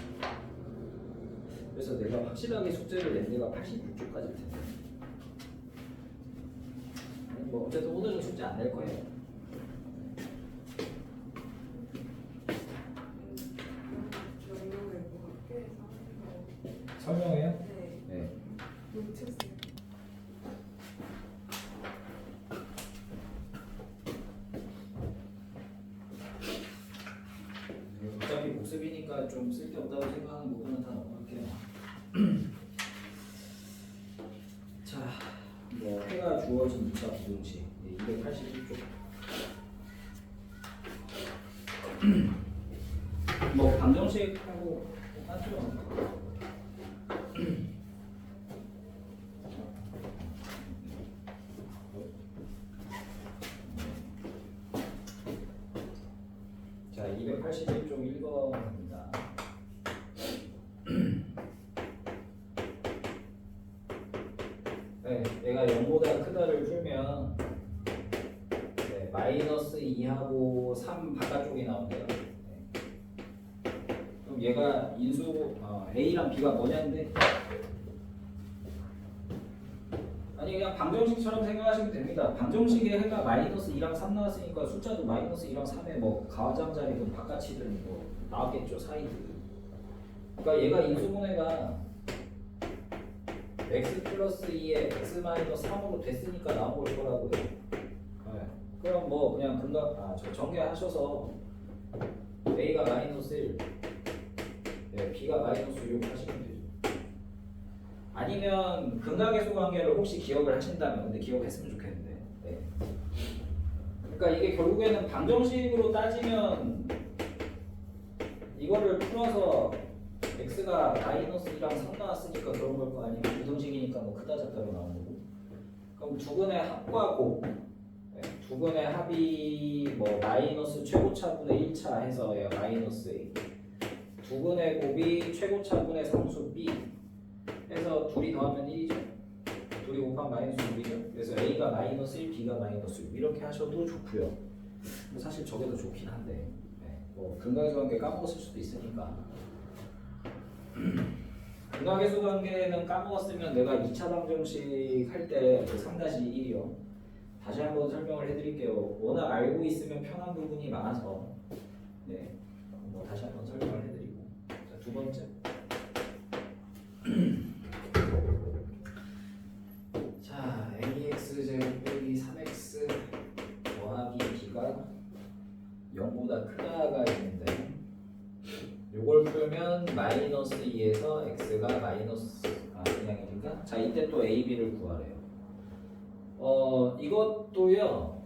[SPEAKER 1] 그래서 내가 확실하게 숙제를 낸 데가 86쪽까지일 텐데. 아니, 뭐 어쨌든 오늘은 숙제 안 낼 거예요. 설명해요?
[SPEAKER 3] 네.
[SPEAKER 1] 네.
[SPEAKER 3] 놓쳤어요.
[SPEAKER 1] 어차피 복습이니까 좀 쓸데없다고 생각하는 부분은 다 넘어갈게요. 자, 뭐 해가 주어진 2차 부등식 281쪽. 뭐 방정식하고 똑같죠. 자, 281쪽 1번입니다. 네, 얘가 0보다 크다를 풀면 네, 마이너스 2하고 3 바깥쪽이 나온대요. 네. 그럼 얘가 인수 A랑 B가 뭐냐인데 아니 그냥 방정식처럼 생각하시면 됩니다. 방정식에 해가 마이너스 2랑 3 나왔으니까 숫자도 마이너스 2랑 3에 뭐 가장자리든 바깥이든 뭐 나왔겠죠. 사이드. 그러니까 얘가 인수분해가 x 플러스 2에 x 마이너스 3으로 됐으니까 나온 걸 거라고요. 네. 그럼 뭐 그냥 저 전개하셔서 a가 마이너스 1, 네, b가 마이너스 6 하시면 되죠. 아니면 근각계수 관계를 혹시 기억을 하신다면, 근데 기억했으면 좋겠는데. 네. 그러니까 이게 결국에는 방정식으로 따지면 이거를 풀어서 x가 마이너스 2랑 3 나왔으니까 그런 걸 거 아니면 부등식이니까 뭐 크다 작다로 나온 거고. 그럼 두근의 합과 곱, 네. 두근의 합이 뭐 마이너스 최고차분의 1차 해서 얘가 마이너스 a. 두근의 곱이 최고차분의 상수 b 해서 둘이 더하면 1이죠. 둘이 곱하면 마이너스 6이죠. 그래서 a가 마이너스 1, b가 마이너스 6 이렇게 하셔도 좋고요. 뭐 사실 저게 더 좋긴 한데 네. 뭐 근각계수 관계 까먹었을 수도 있으니까. 근각계수 관계는 까먹었으면 내가 2차 방정식 할 때 3-1이요. 다시 한번 설명을 해드릴게요. 워낙 알고 있으면 편한 부분이 많아서 네, 뭐 다시 한번 설명을 해드리고. 자, 두 번째. 자, ax 제곱 빼기 3x 더하기 b가 0보다 크다가 있는데 요걸 풀면 마이너스 2에서 x가 마이너스 그냥 이니까 자 이때 또 a, b를 구하래요. 이것도요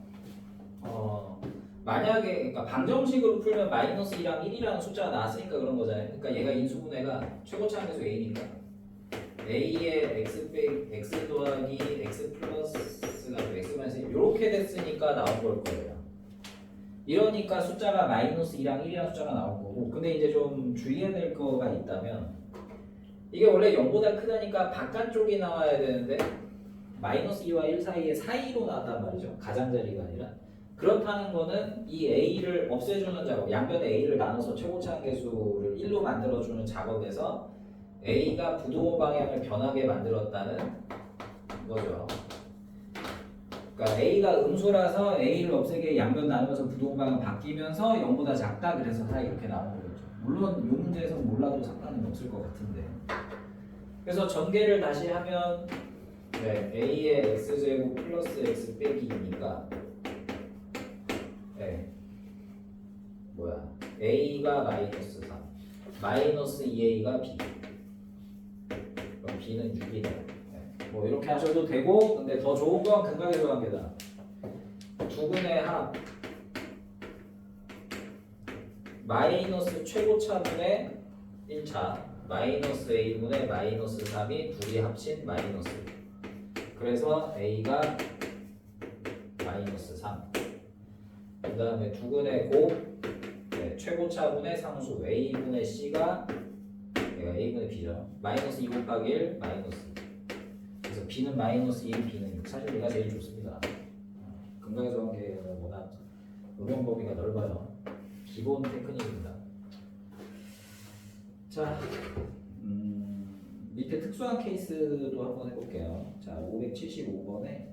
[SPEAKER 1] 만약에 그러니까 방정식으로 풀면 마이너스 2랑 1이라는 숫자가 나왔으니까 그런 거잖아요. 그러니까 얘가 인수분해가 최고차항계수 A니까 A의 X 더하기 X 플러스가 X 마이너스 이렇게 됐으니까 나온 걸 거예요. 이러니까 숫자가 마이너스 2랑 1이라는 숫자가 나온 거고, 근데 이제 좀 주의해야 될 거가 있다면 이게 원래 0보다 크다니까 바깥쪽이 나와야 되는데 마이너스 2와 1 사이에 사이로 나왔단 말이죠. 가장자리가 아니라. 그렇다는 거는 이 A를 없애주는 작업, 양변에 A를 나눠서 최고차항계수를 1로 만들어주는 작업에서 A가 부동호 방향을 변하게 만들었다는 거죠. 그러니까 A가 음수라서 A를 없애게 양변 나누면서 부동호 방향 바뀌면서 0보다 작다 그래서 다 이렇게 나오는 거죠. 물론 이 문제에서는 몰라도 상관은 없을 것 같은데. 그래서 전개를 다시 하면 네, A의 X제곱 플러스 X 빼기 2니까 네, 뭐야 A가 마이너스 3 마이너스 2A가 B 그럼 B는 6이다. 네, 뭐 이렇게 하셔도 되고, 근데 더 좋은 건 근각의 관계다. 두근의 합 마이너스 최고차분의 1차 마이너스 A분의 마이너스 3이 둘이 합친 마이너스, 그래서 A가 마이너스 3. 그 다음에 두근의 곱 네, 최고차분의 상수 A분의 C가 얘가 A분의 B죠. 마이너스 2 곱하기 1 마이너스 2. 그래서 B는 마이너스 1, B는 6. 사실 얘가 제일 좋습니다. 근각에서 관계는 워낙 응용 범위가 넓어요. 기본 테크닉입니다. 자, 밑에 특수한 케이스도 한번 해볼게요. 자, 575번에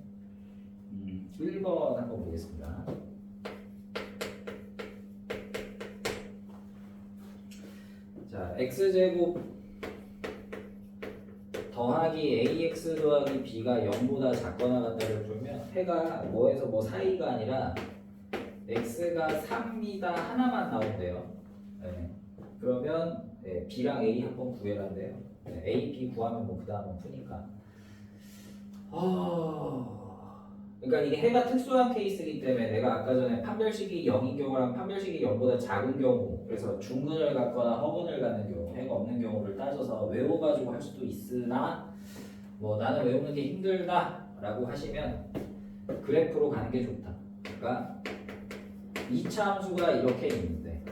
[SPEAKER 1] 1번 한번 보겠습니다. 자, x제곱 더하기 ax 더하기 b가 0보다 작거나 같다를 풀면 해가 뭐에서 뭐 사이가 아니라 x가 3이다 하나만 나온대요. 네. 그러면 네, b랑 a 한번 구해란대요. 네, a, b 구하면 뭐 그 다음은 푸니까. 그러니까 이게 해가 특수한 케이스이기 때문에 내가 아까 전에 판별식이 0인 경우랑 판별식이 0보다 작은 경우, 그래서 중근을 갖거나 허근을 갖는 경우, 해가 없는 경우를 따져서 외워가지고 할 수도 있으나 뭐 나는 외우는 게 힘들다 라고 하시면 그래프로 가는 게 좋다. 그러니까 2차 함수가 이렇게 있는데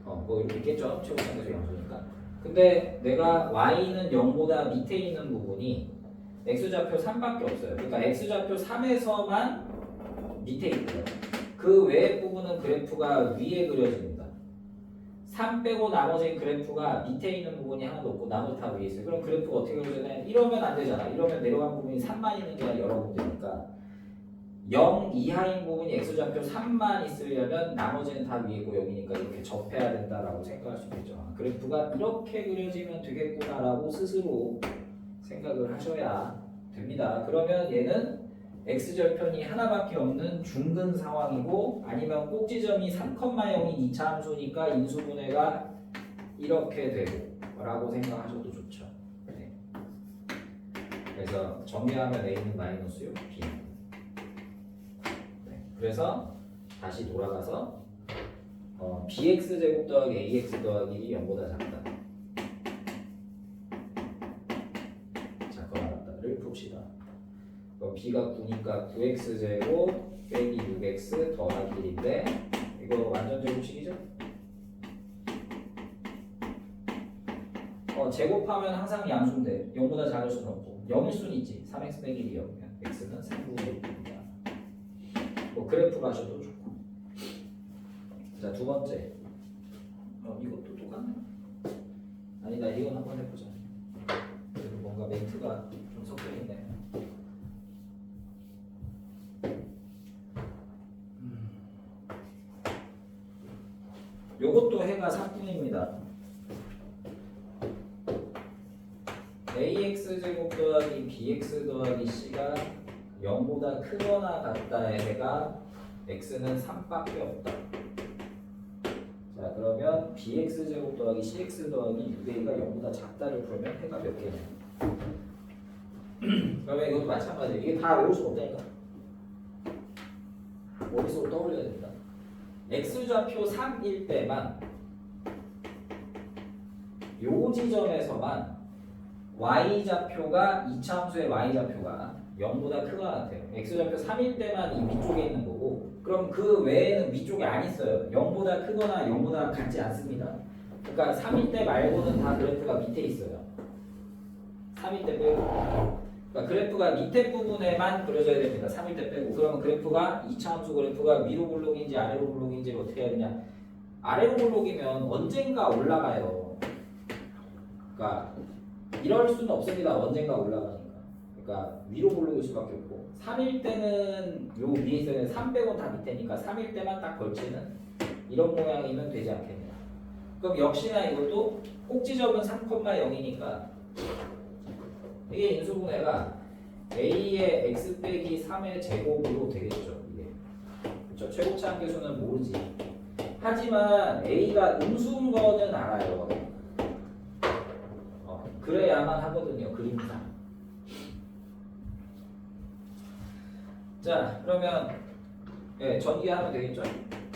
[SPEAKER 1] 뭐 이렇게 있겠죠. 최고차항계수 양수니까. 근데 내가 y는 0보다 밑에 있는 부분이 x좌표 3밖에 없어요. 그러니까 x좌표 3에서만 밑에 있고요. 그 외의 부분은 그래프가 위에 그려집니다. 3 빼고 나머지 그래프가 밑에 있는 부분이 하나도 없고 나머지 다 위에 있어요. 그럼 그래프가 어떻게 그려지냐? 이러면 안 되잖아. 이러면 내려간 부분이 3만 있는 게 아니라 여러 군데니까 0 이하인 부분이 x좌표 3만 있으려면 나머지는 다 위이고 여기니까 이렇게 접해야 된다라고 생각할 수 있죠. 그래프가 이렇게 그려지면 되겠구나라고 스스로 생각을 하셔야 됩니다. 그러면 얘는 x절편이 하나밖에 없는 중근 상황이고, 아니면 꼭지점이 3,0인 2차 함수니까 인수분해가 이렇게 되고 라고 생각하셔도 좋죠. 네. 그래서 정리하면 a는 마이너스 6, b는 네. 그래서 다시 돌아가서 bx제곱 더하기 ax 더하기 0보다 작다. 작거나 같다를 풉시다. b가 9니까 9x제곱 빼기 6x 더하기 1인데 이거 완전 제곱식이죠? 제곱하면 항상 양수인데 0보다 작을 수는 없고 0일 수는 있지. 3x 빼기 1이 0이면 x는 3분의 1입니다. 뭐 그래프 가셔도 좋고. 자, 두 번째. 이것도 똑같네. 아니다, 이건 한번 해보자. 그래도 뭔가 멘트가 좀 섞여있네. 요것도 해가 3분입니다. ax제곱 더하기 bx 더하기 c가 0보다 크거나 같다의 해가 x는 3밖에 없다. 자, 그러면 bx제곱 더하기 cx 더하기 6a가 0보다 작다를 풀면 해가 몇 개냐? 그러면 이것도 마찬가지예요. 이게 다 외울 수 없다니까. 머릿속으로 떠올려야 됩니다. x좌표 3일 때만 요 지점에서만 y좌표가 이차함수의 y좌표가 0보다 크거나 같아요. x좌표 3일 때만 이 위쪽에 있는 거고, 그럼 그 외에는 위쪽에 안 있어요. 0보다 크거나 0보다 같지 않습니다. 그러니까 3일 때 말고는 다 그래프가 밑에 있어요. 3일 때 빼고. 그러니까 그래프가 밑에 부분에만 그려져야 됩니다. 3일 때 빼고. 그러면 그래프가 이차함수 그래프가 위로 볼록인지 아래로 볼록인지를 어떻게 해야 되냐? 아래로 볼록이면 언젠가 올라가요. 그러니까 이럴 수는 없습니다. 언젠가 올라가니까. 그러니까 위로 볼록일 수밖에 없고, 3일 때는 요 위에 있어야 3 빼고 다 밑에니까 3일 때만 딱 걸치는 이런 모양이면 되지 않겠냐. 그럼 역시나 이것도 꼭지점은 3,0이니까 이게 인수분해가 a의 x 빼기 3의 제곱으로 되겠죠. 이게 그렇죠. 최고차 함계수는 모르지. 하지만 a가 음수인 거는 알아요. 그래야만 하거든요. 그림상. 자, 그러면 전개하면 되겠죠.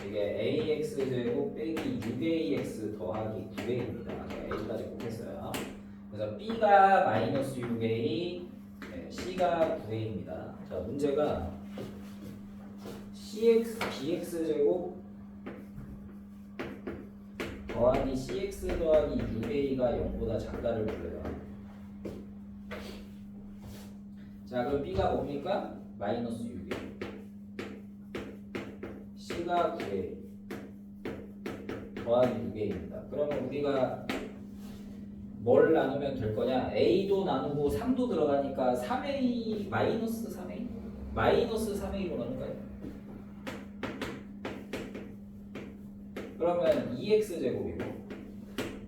[SPEAKER 1] 이게 ax 제곱 빼기 6ax 더하기 9a입니다. a까지 꼭 했어요. 그래서 b가 마이너스 6a, c가 9a입니다. 자, 문제가 cx, bx 제곱 더하기 cx 더하기 6a가 0보다 작다를 불러요. 자, 그럼 b가 뭡니까? 마이너스 6a, c가 9a 더하기 6a입니다. 그러면 우리가 뭘 나누면 될 거냐? a도 나누고 3도 들어가니까 3a 마이너스 3a 마이너스 3a로 나눌까요? 그러면 2x 제곱이고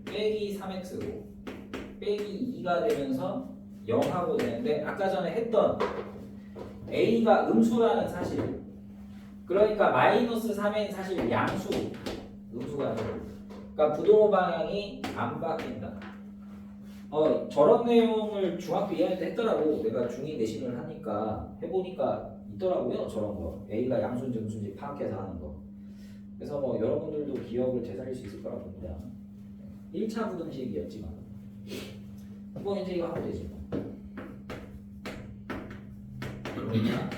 [SPEAKER 1] 빼기 3x고 빼기 2가 되면서 0하고 되는데, 아까 전에 했던 a가 음수라는 사실, 그러니까 마이너스 3a는 사실 양수, 음수가 아니고, 그러니까 부동호 방향이 안 바뀐다. 저런 내용을 중학교 2학년 때 했더라고. 내가 중2 내신을 하니까 해보니까 있더라고요. 저런 거 a가 양수인지 음수인지 파악해서 하는 거. 그래서 뭐 여러분들도 기억을 되살릴 수 있을 거라 봅니다. 1차 부등식이었지만 이번 이제 이거 하면 되지. 그러니까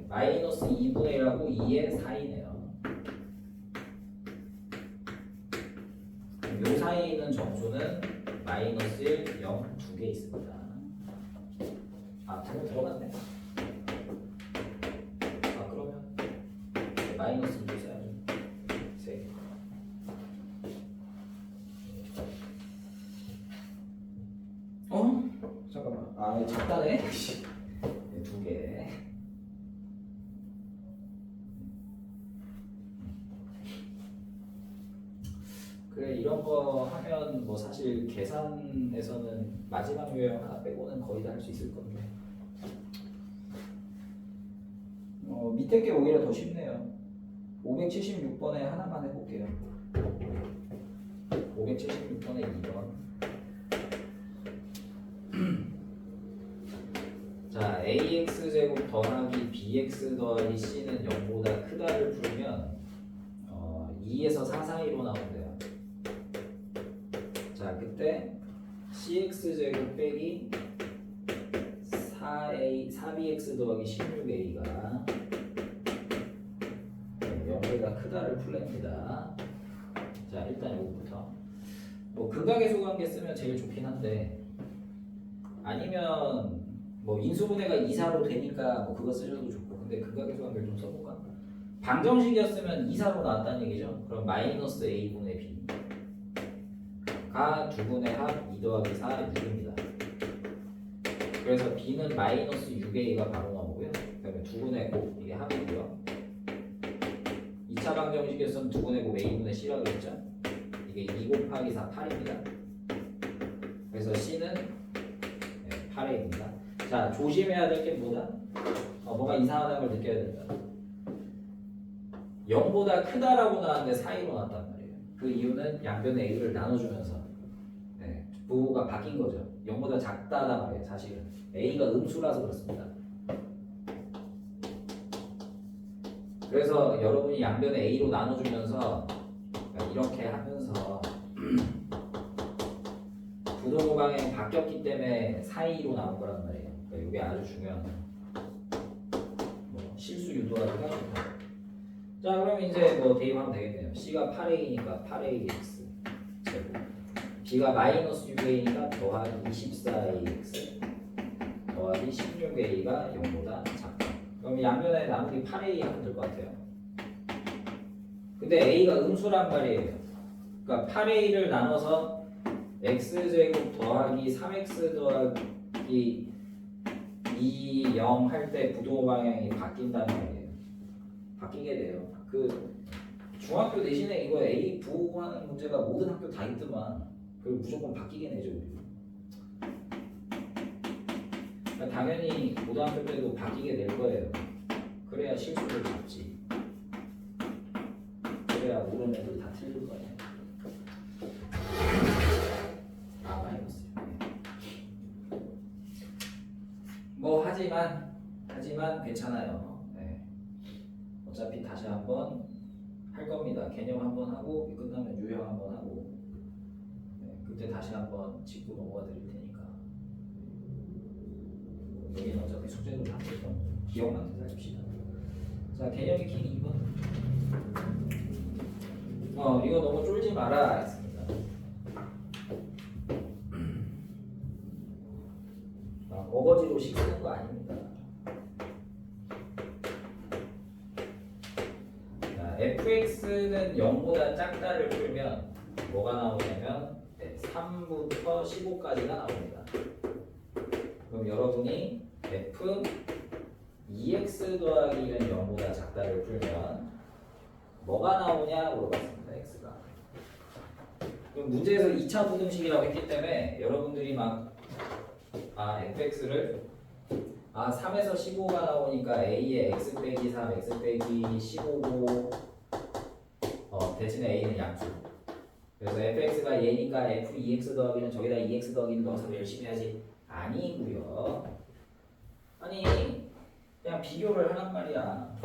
[SPEAKER 1] 마이너스 2분의 1하고 2의 4이네요. 요 사이에 있는 정수는 마이너스 1, 0, 2개 있습니다. 아, 두 개 들어갔네. 아, 그러면 마이너스 2도 써야죠. 3개. 잠깐만. 아, 작다네. 2개. 그래, 이런 거 하면 뭐 사실 계산에서는 마지막 유형 하나 빼고는 거의 다 할 수 있을 건데, 밑에 게 오히려 더 쉽네요. 576번에 하나만 해볼게요. 576번에 2번. 자, ax 제곱 더하기 bx 더하기 c는 0보다 크다를 풀면 2에서 4 사이로 나온대요. 자, 그때 cx 제곱 빼기 4bx 더하기 16a가 0보다 크다를 풀랍니다. 자, 일단 이거부터 뭐 근각의 수관계 쓰면 제일 좋긴 한데, 아니면 뭐 인수분해가 이사로 되니까 뭐 그거 쓰셔도 좋고, 근데 근각의 수관계를 좀 써볼까? 방정식이었으면 이사로 나왔다는 얘기죠. 그럼 마이너스 a분의 b가 2분의 합 2 더하기 4, 6입니다. 그래서 b는 마이너스 6a가 바로 나오고요. 그다음에 2분의 5, 이게 합이고요. 2차 방정식이었으면 2분의 5 a분의 c라고 했죠. 이게 2 곱하기 4, 8입니다. 그래서 c는 8a입니다. 자, 조심해야 될 게 뭐다? 뭔가 이상하다는 걸 느껴야 된다. 0보다 크다라고 나왔는데 사이로 나왔단 말이에요. 그 이유는 양변의 a를 나눠주면서 부호가 바뀐 거죠. 0보다 작다단 말이에요. 사실은 a가 음수라서 그렇습니다. 그래서 여러분이 양변에 A로 나눠주면서 이렇게 하면서 부동호방향이 바뀌었기 때문에 사이로 나온 거란 말이에요. 그러니까 이게 아주 중요한 뭐 실수 유도하기가 좋다. 자, 그럼 이제 뭐 대입하면 되겠네요. C가 8A니까 8AX 제곱, B가 마이너스 6A니까 더하기 24AX 더하기 16A가 0보다 작다. 그럼 양변에 나누기 8A 하면 될 것 같아요. 근데 A가 음수란 말이에요. 그러니까 8A를 나눠서 X제곱 더하기 3X 더하기 2, 0 할 때 부도 방향이 바뀐다는 말이에요. 바뀌게 돼요. 그 중학교 대신에 이거 A 부호하는 문제가 모든 학교 다 있더만 그 무조건 바뀌게 내죠. 우리. 그러니까 당연히 고등학교 때도 바뀌게 될 거예요. 그래야 실수를 잡지. 그래야 모르는 애들 다 틀릴 거예요. 아, 마이너스. 뭐 하지만 괜찮아요. 네. 어차피 다시 한번 할 겁니다. 개념 한번 하고 끝나면 유형 한번 하고 네. 그때 다시 한번 짚고 넘어가 드릴 테니까 여기는 어차피 숙제도 다 했던 기억만 되살립시다. 자, 개념 익히기 2번. 이거 너무 쫄지 마라 했습니다. 어거지로 식 쓰는 거 아닙니다. 자, fx는 0보다 작다를 풀면 뭐가 나오냐면 3부터 15까지가 나옵니다. 그럼 여러분이 f 2x 더하기는 0보다 작다를 풀면 뭐가 나오냐 물어봤습니다. x가. 그럼 문제에서 2차 부등식이라고 했기 때문에 여러분들이 막 fx를 3에서 15가 나오니까 a의 x 빼기 3, x 빼기 15고 대신에 a는 양수. 그래서 fx가 얘니까 f2x 더하기는 저기다 2x 더하기는 넣어서 열심히 하지. 아니고요. 아니 그냥 비교를 하란 말이야.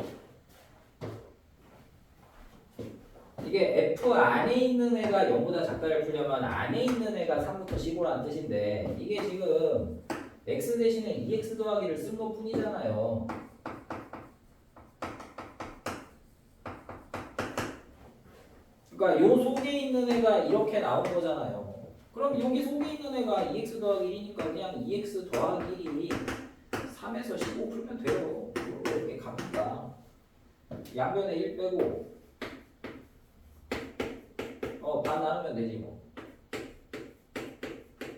[SPEAKER 1] 이게 f 안에 있는 애가 0보다 작다를 풀려면 안에 있는 애가 3부터 15라는 뜻인데 이게 지금 x 대신에 2x 더하기를 쓴 것 뿐이잖아요. 그러니까 요 속에 있는 애가 이렇게 나온 거잖아요. 그럼 여기 속에 있는 애가 2x 더하기 1이니까 그냥 2x 더하기 1이 3에서 15 풀면 돼요. 이렇게 갑니다. 양변에 1 빼고 반 나누면 되지 뭐.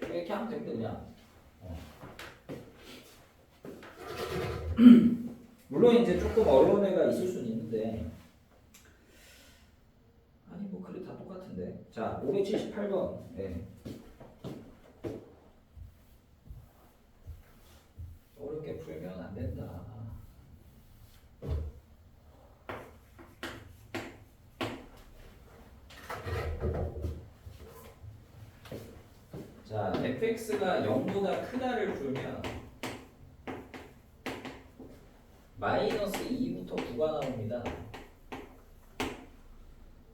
[SPEAKER 1] 이렇게 하면 됩니다 그냥. 물론 이제 조금 어려운 애가 있을 수는 있는데 아니 뭐 그래 다 똑같은데. 자 578번. 네. 어렵게 풀면 안 된다. 자, fx가 0보다 크다를 풀면 마이너스 2부터 9가 나옵니다.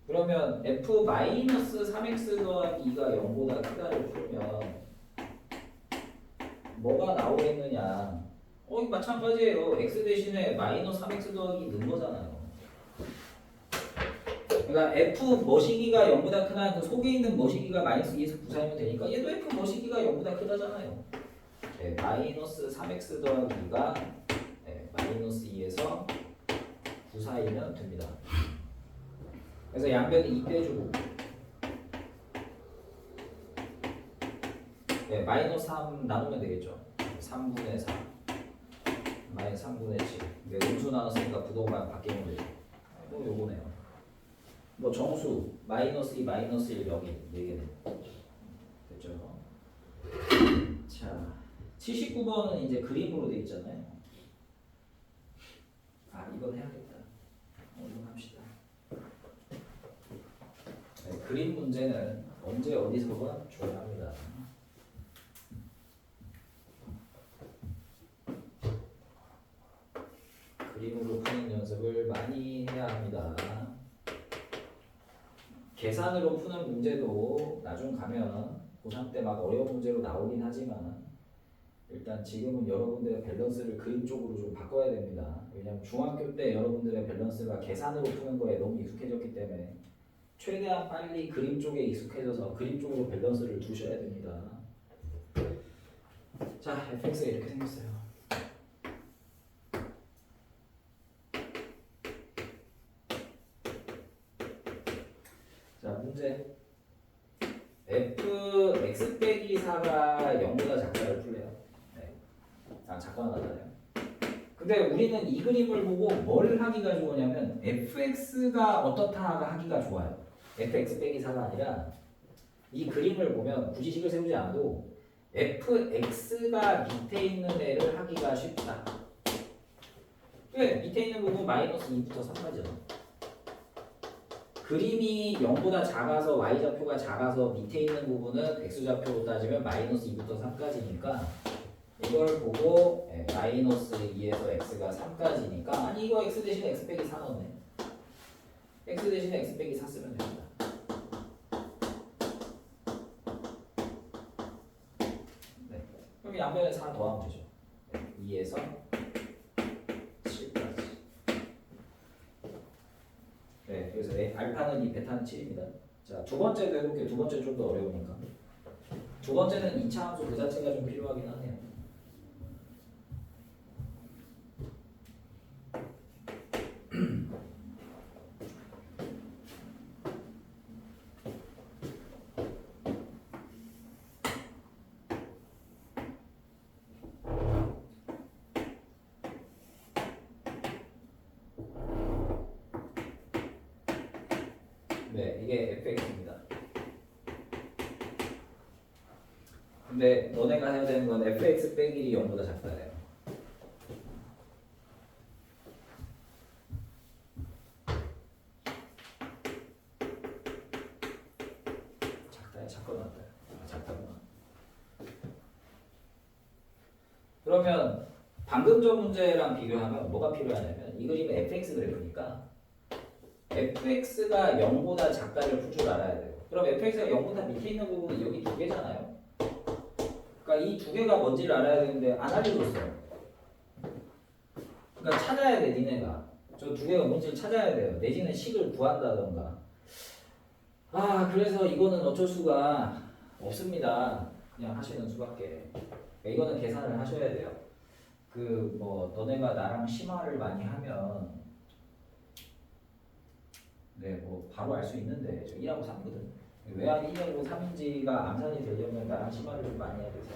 [SPEAKER 1] 그러면 f 마이너스 3x 더하기 2가 0보다 크다를 풀면 뭐가 나오겠느냐? 이거 마찬가지예요. x 대신에 마이너스 3x 더하기 넣은 거잖아요. 그러니까 f 머시기가 0보다 크나 그 속에 있는 머시기가 마이너스 2에서 구사하면 되니까 얘도 f 머시기가 0보다 크다잖아요. 네, 마이너스 3x 더하기 2가 마이너스 2에서 구사이면 됩니다. 그래서 양변에 2 빼주고 마이너스 3 나누면 되겠죠. 3분의 4 마이너스 3분의 7 음수 나눴으니까 부동반 바뀌는 거죠. 뭐 요거네요. 뭐 정수 마이너스 2 마이너스 1 여기 4개네. 됐죠? 자 79번은 이제 그림으로 돼 있잖아요. 이건 해야겠다. 이건 합시다. 그림 문제는 언제 어디서건 중요합니다. 그림으로 푸는 연습을 많이 해야 합니다. 계산으로 푸는 문제도 나중 가면 고3 때 막 어려운 문제로 나오긴 하지만 일단 지금은 여러분들의 밸런스를 그림 쪽으로 좀 바꿔야 됩니다. 왜냐하면 중학교 때 여러분들의 밸런스가 계산으로 푸는 거에 너무 익숙해졌기 때문에 최대한 빨리 그림 쪽에 익숙해져서 그림 쪽으로 밸런스를 두셔야 됩니다. 자, fx가 이렇게 생겼어요. 자, 문제. fx 빼기 4가 0보다 작다를 풀래요. 네. 작거나 같아요. 근데 우리는 이 그림을 보고 뭘 하기가 좋으냐면 fx가 어떻다가 하기가 좋아요. fx 빼기 4가 아니라 이 그림을 보면 굳이 식을 세우지 않아도 fx가 밑에 있는 애를 하기가 쉽다. 왜? 밑에 있는 부분 마이너스 2부터 3까지잖아. 그림이 0보다 작아서 y좌표가 작아서 밑에 있는 부분은 x좌표로 따지면 마이너스 2부터 3까지니까 이걸 보고 마이너스 2에서 x가 3까지니까 아니 이거 x 대신 x 빼기 4 넣네. x 대신 x 빼기 4 쓰면 됩니다. 네. 그럼 양변에 4 더하면 되죠. 2에서 7까지. 네, 그래서 알파는 2, 베타는 7입니다. 자, 두 번째도 해볼게요. 두 번째 좀 더 어려우니까. 두 번째는 2차 함수 그 자체가 좀 필요하긴 하네요. 네, 이게 fx입니다. 근데 너네가 해야 되는 건 fx 빼기 0보다 작다래요. 작다야, 작거나 같다야. 작다구나. 그러면 방금 전 문제랑 비교하면 뭐가 필요하냐면 이 그림은 fx 그래프니까 fx가 0보다 작다를 풀 줄 알아야 돼요. 그럼 fx가 0보다 밑에 있는 부분은 여기 두 개잖아요. 그러니까 이 두 개가 뭔지를 알아야 되는데 안 알려줬어요. 그러니까 찾아야 돼, 니네가. 저 두 개가 뭔지를 찾아야 돼요. 내지는 식을 구한다던가. 그래서 이거는 어쩔 수가 없습니다. 그냥 하시는 수밖에. 이거는 계산을 하셔야 돼요. 너네가 나랑 심화를 많이 하면 바로 알 수 있는데 저 1하고 3거든. 왜 1하고 3인지가 암산이 되려면 나랑 심화를 좀 많이 해야 돼서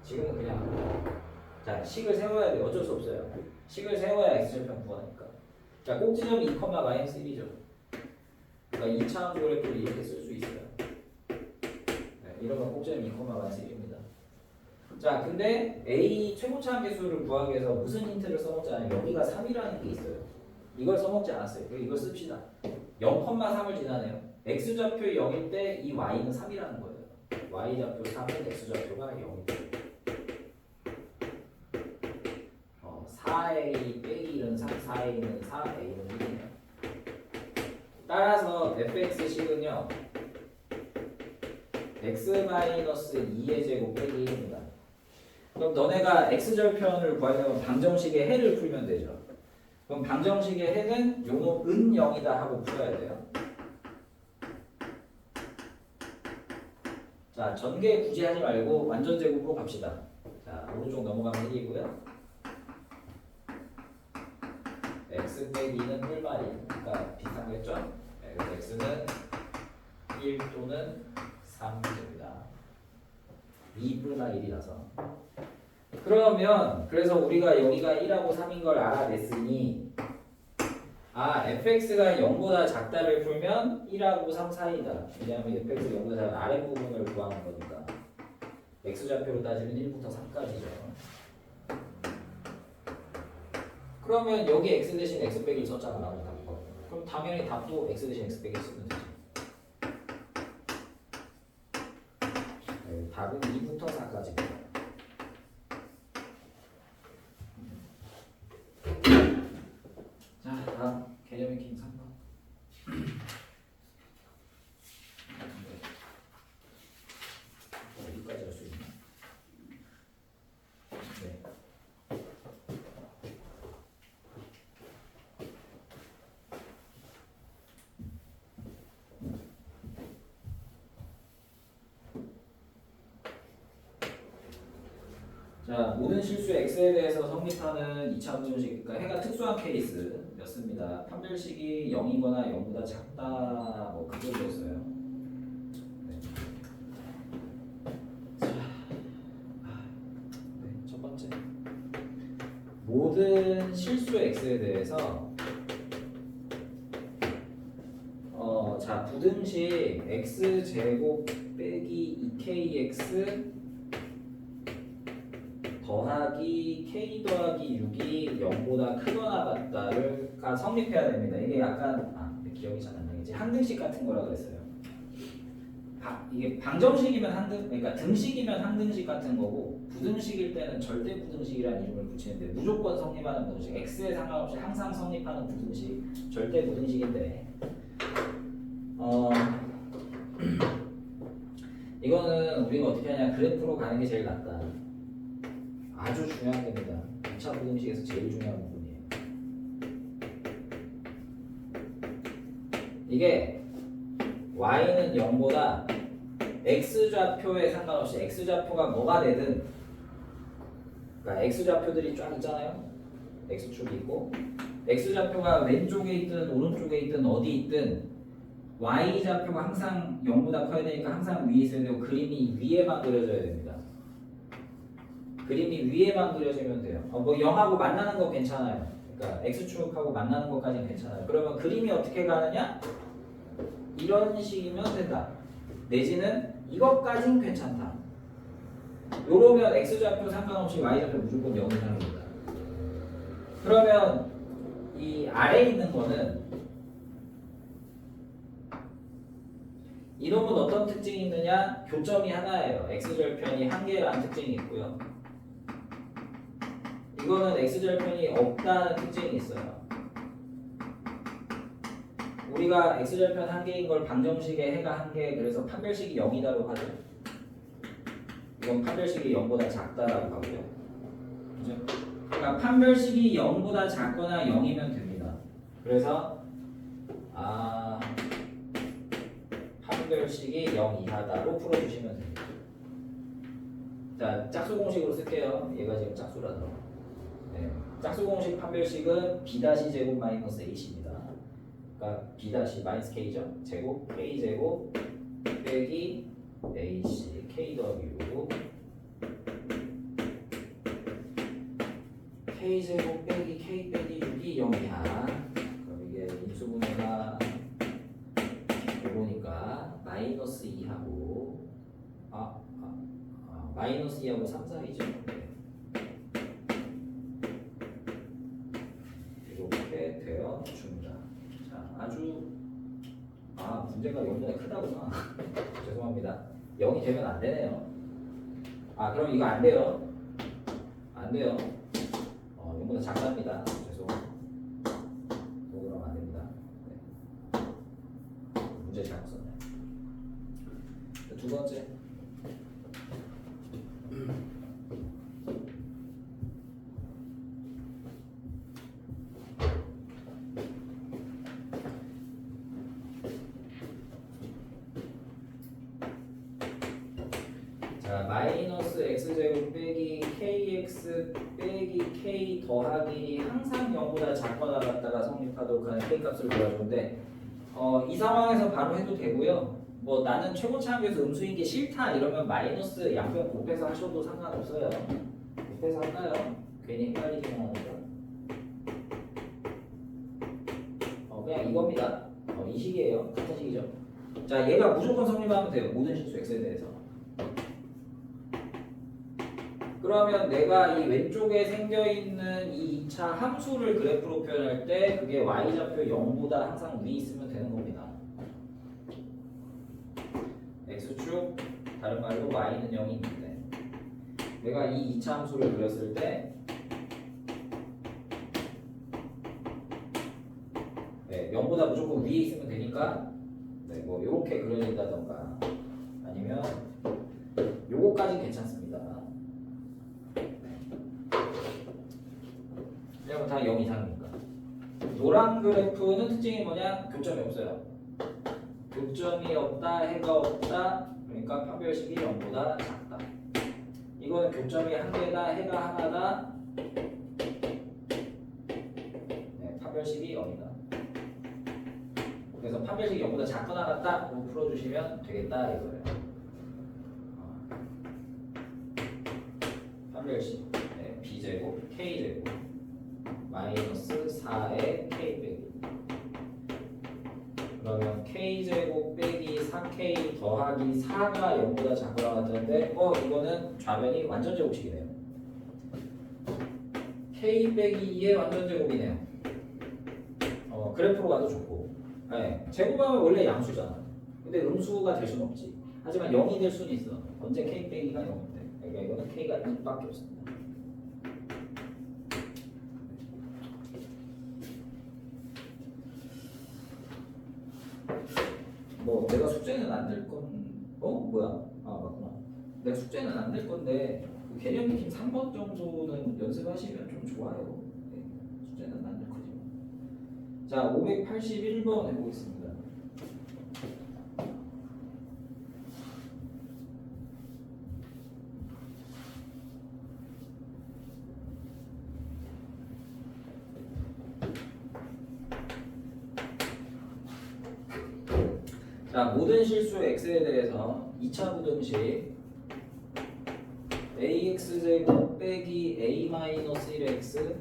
[SPEAKER 1] 지금은 그냥 자 식을 세워야 돼. 어쩔 수 없어요. 식을 세워야 x절편 구하니까. 자 꼭지점 2,-1이죠. 그러니까 2차 함수 그래프를 이렇게 쓸 수 있어요. 이러면 꼭지점 2,-1입니다. 자 근데 a 최고차 함계수를 구하기 위해서 무슨 힌트를 써먹자면 여기가 3이라는 게 있어요. 이걸 써먹지 않았어요. 이걸 씁시다. 0,3을 지나네요. x좌표 0일 때 이 y는 3이라는 거예요. y좌표 3은 x좌표가 0이다. 4a 빼기 1은 3, 4a는 4, a는 1이네요. 따라서 fx식은요. x-2의 제곱 빼기 1입니다. 그럼 너네가 x절편을 구하려면 방정식의 해를 풀면 되죠. 그럼 방정식의 해는 요놈 은 0이다 하고 풀어야 돼요. 자, 전개 굳이 하지 말고 완전 제곱으로 갑시다. 자, 오른쪽 넘어가면 1이고요. x 빼기 2는 뿔말이. 그러니까 비슷한 거겠죠? 네, 그래서 x는 1 또는 3입니다. 2 뿔말 1이라서. 그러면 그래서 우리가 여기가 1하고 3인 걸 알아냈으니 fx가 0보다 작다를 풀면 1하고 3 사이다. 왜냐하면 fx가 0보다 작은 아랫부분을 구하는 거니까 x좌표로 따지면 1부터 3까지죠. 그러면 여기 x 대신 x 빼기 썼잖아. 나머지 답. 그럼 당연히 답도 x 대신 x 빼기 쓰면 되지. 답은 2부터 4까지입니다. 자, 모든 실수 x에 대해서 성립하는 2차 부등식, 그러니까 해가 특수한 케이스였습니다. 판별식이 0이거나 0보다 작다, 뭐 그거였어요. 네. 자, 네, 첫 번째. 모든 실수 x에 대해서 자, 부등식 x제곱 빼기 2kx 더하기 k 더하기 6이 0보다 크거나 같다가 성립해야 됩니다. 이게 약간 기억이 잘 안 나겠지. 항등식 같은 거라 그랬어요. 이게 방정식이면 항등, 그러니까 등식이면 항등식 같은 거고 부등식일 때는 절대 부등식이라는 이름을 붙이는데 무조건 성립하는 부등식, x에 상관없이 항상 성립하는 부등식, 절대 부등식인데 이거는 우리가 어떻게 하냐, 그래프로 가는 게 제일 낫다. 아주 중요한 겁니다. 2차 부등식에서 제일 중요한 부분이에요. 이게 y는 0보다 x좌표에 상관없이 x좌표가 뭐가 되든, 그러니까 x좌표들이 쫙 있잖아요. x축이 있고 x좌표가 왼쪽에 있든 오른쪽에 있든 어디 있든 y좌표가 항상 0보다 커야 되니까 항상 위에 있어야 되고 그림이 위에만 그려져야 됩니다. 그림이 위에만 그려지면 돼요. 뭐 0하고 만나는 거 괜찮아요. 그러니까 x축하고 만나는 것까지는 괜찮아요. 그러면 그림이 어떻게 가느냐? 이런 식이면 된다. 내지는 이것까진 괜찮다. 요러면 x좌표 상관없이 y좌표 무조건 0 이상입니다. 그러면 이 아래에 있는 거는 이놈은 어떤 특징이 있느냐? 교점이 하나예요. x절편이 한 개라는 특징이 있고요. 이거는 x절편이 없다는 특징이 있어요. 우리가 x절편 한 개인 걸 방정식에 해가 한 개, 그래서 판별식이 0이다고 하죠. 이건 판별식이 0보다 작다라고 하고요. 그죠? 그러니까 판별식이 0보다 작거나 0이면 됩니다. 그래서 판별식이 0 이하다로 풀어주시면 됩니다. 자, 짝수 공식으로 쓸게요. 얘가 지금 짝수라서. 네. 짝수 공식 판별식은 b-제곱 마이너스 ac입니다. 그러니까 b- 마이너스 k죠. 제곱 k 제곱 빼기 ac k 더하기 6 k 제곱 빼기 k 빼기 6이 0 이하. 그럼 이게 인수분해가 요거니까 마이너스 2하고 마이너스 2하고 3, 4이죠. 이렇게 되어 줍니다. 자, 아주 문제가 0보다 크다구나. 죄송합니다. 0이 되면 안 되네요. 그럼 이거 안 돼요. 안 돼요. 0보다 작답니다. 죄송. 그러면 안 됩니다. 네. 문제 잘못 썼네. 두 번째. 자, 마이너스 x제곱 빼기 kx 빼기 k 더하기 항상 0보다 작거나 같다가 성립하도록 하는 k값을 구해주는데 이 상황에서 바로 해도 되고요. 뭐 나는 최고차항에서 음수인 게 싫다 이러면 마이너스 양변 곱해서 하셔도 상관없어요. 곱해서 할까요? 괜히 헷갈리기만 하니까. 그냥 이겁니다. 이 식이에요. 같은 식이죠. 자, 얘가 무조건 성립하면 돼요. 모든 실수 x에 대해서. 그러면 내가 이 왼쪽에 생겨있는 이 2차 함수를 그래프로 표현할 때 그게 y좌표 0보다 항상 위에 있으면 되는 겁니다. x축, 다른 말로 y는 0이 있는데 내가 이 2차 함수를 그렸을 때 0보다 무조건 위에 있으면 되니까 뭐 이렇게 그려진다던가 아니면 요거까지 괜찮습니다. 왜냐면 다 0 이상이니까. 노란 그래프는 특징이 뭐냐? 교점이 없어요. 교점이 없다, 해가 없다. 그러니까 판별식이 0보다 작다. 이거는 교점이 한 개다, 해가 하나다. 네, 판별식이 0이다. 그래서 판별식이 0보다 작거나 같다고 풀어주시면 되겠다 이거예요. 판별식 네, b제곱 k제곱 마이너스 4의 k 빼기. 그러면 k제곱 빼기 4k 더하기 4가 0보다 작거나 같은데 이거는 좌변이 완전 제곱식이네요. k 빼기 2의 완전 제곱이네요. 그래프로 가도 좋고. 네, 제곱하면 원래 양수잖아. 근데 음수가 될 수는 없지. 하지만 0이 될 수는 있어. 언제 k 빼기가 0인데. 그러니까 이거는 k가 2밖에 없습니다. 내가 숙제는 안 낼 건, 뭐야? 맞구나. 내가 숙제는 안 낼 건데, 개념 익힘 3번 정도는 연습하시면 좀 좋아요. 네, 숙제는 안 낼 거지만. 자, 581번 해보겠습니다. 자, 모든 실수 x에 대해서 2차 부등식 ax제곱 빼기 a-1x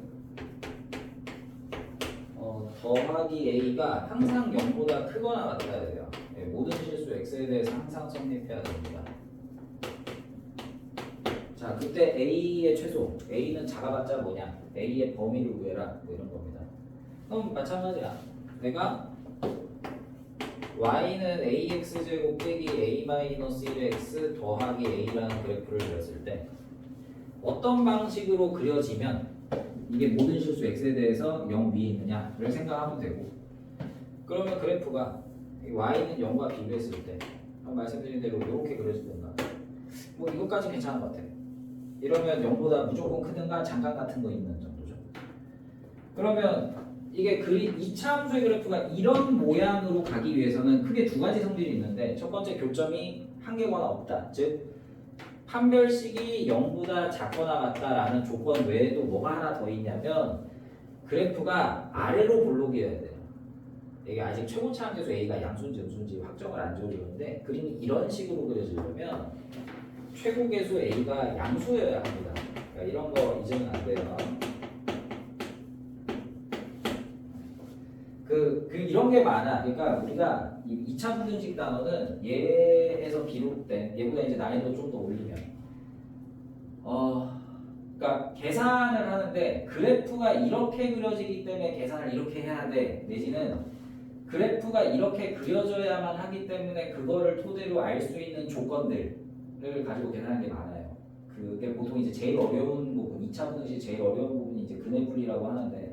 [SPEAKER 1] 더하기 a가 항상 0보다 크거나 같아야 돼요. 네, 모든 실수 x에 대해서 항상 성립해야 됩니다. 자, 그때 a의 최소, a는 작아봤자 뭐냐? a의 범위를 구해라, 뭐 이런 겁니다. 그럼 마찬가지야. 내가 y는 ax제곱 빼기 a-1x 더하기 a라는 그래프를 그렸을 때 어떤 방식으로 그려지면 이게 모든 실수 x에 대해서 0 위에 있느냐를 생각하면 되고, 그러면 그래프가 y는 0과 비교했을 때 말씀드린 대로 이렇게 그려지든가 이것까지 괜찮은 것 같아. 이러면 0보다 무조건 크든가 잠깐 같은 거 있는 정도죠. 그러면 이게 2차 함수의 그래프가 이런 모양으로 가기 위해서는 크게 두 가지 성질이 있는데, 첫 번째 교점이 한 개거나 없다. 즉 판별식이 0보다 작거나 같다라는 조건 외에도 뭐가 하나 더 있냐면 그래프가 아래로 볼록이어야 돼요. 이게 아직 최고차 함계수 a가 양수인지 음수인지 확정을 안 지어주는데, 그림이 이런 식으로 그려지려면 최고계수 a가 양수여야 합니다. 그러니까 이런 거 잊으면 안 돼요. 이런 게 많아. 그러니까 우리가 이 2차 부등식 단어는 얘에서 비롯된, 얘보다 이제 난이도 좀 더 올리면 그러니까 계산을 하는데 그래프가 이렇게 그려지기 때문에 계산을 이렇게 해야 돼, 내지는 그래프가 이렇게 그려져야만 하기 때문에 그거를 토대로 알 수 있는 조건들을 가지고 계산하는 게 많아요. 그게 보통 이제 제일 어려운 부분, 2차 부등식 제일 어려운 부분이 이제 근해풀이라고 하는데,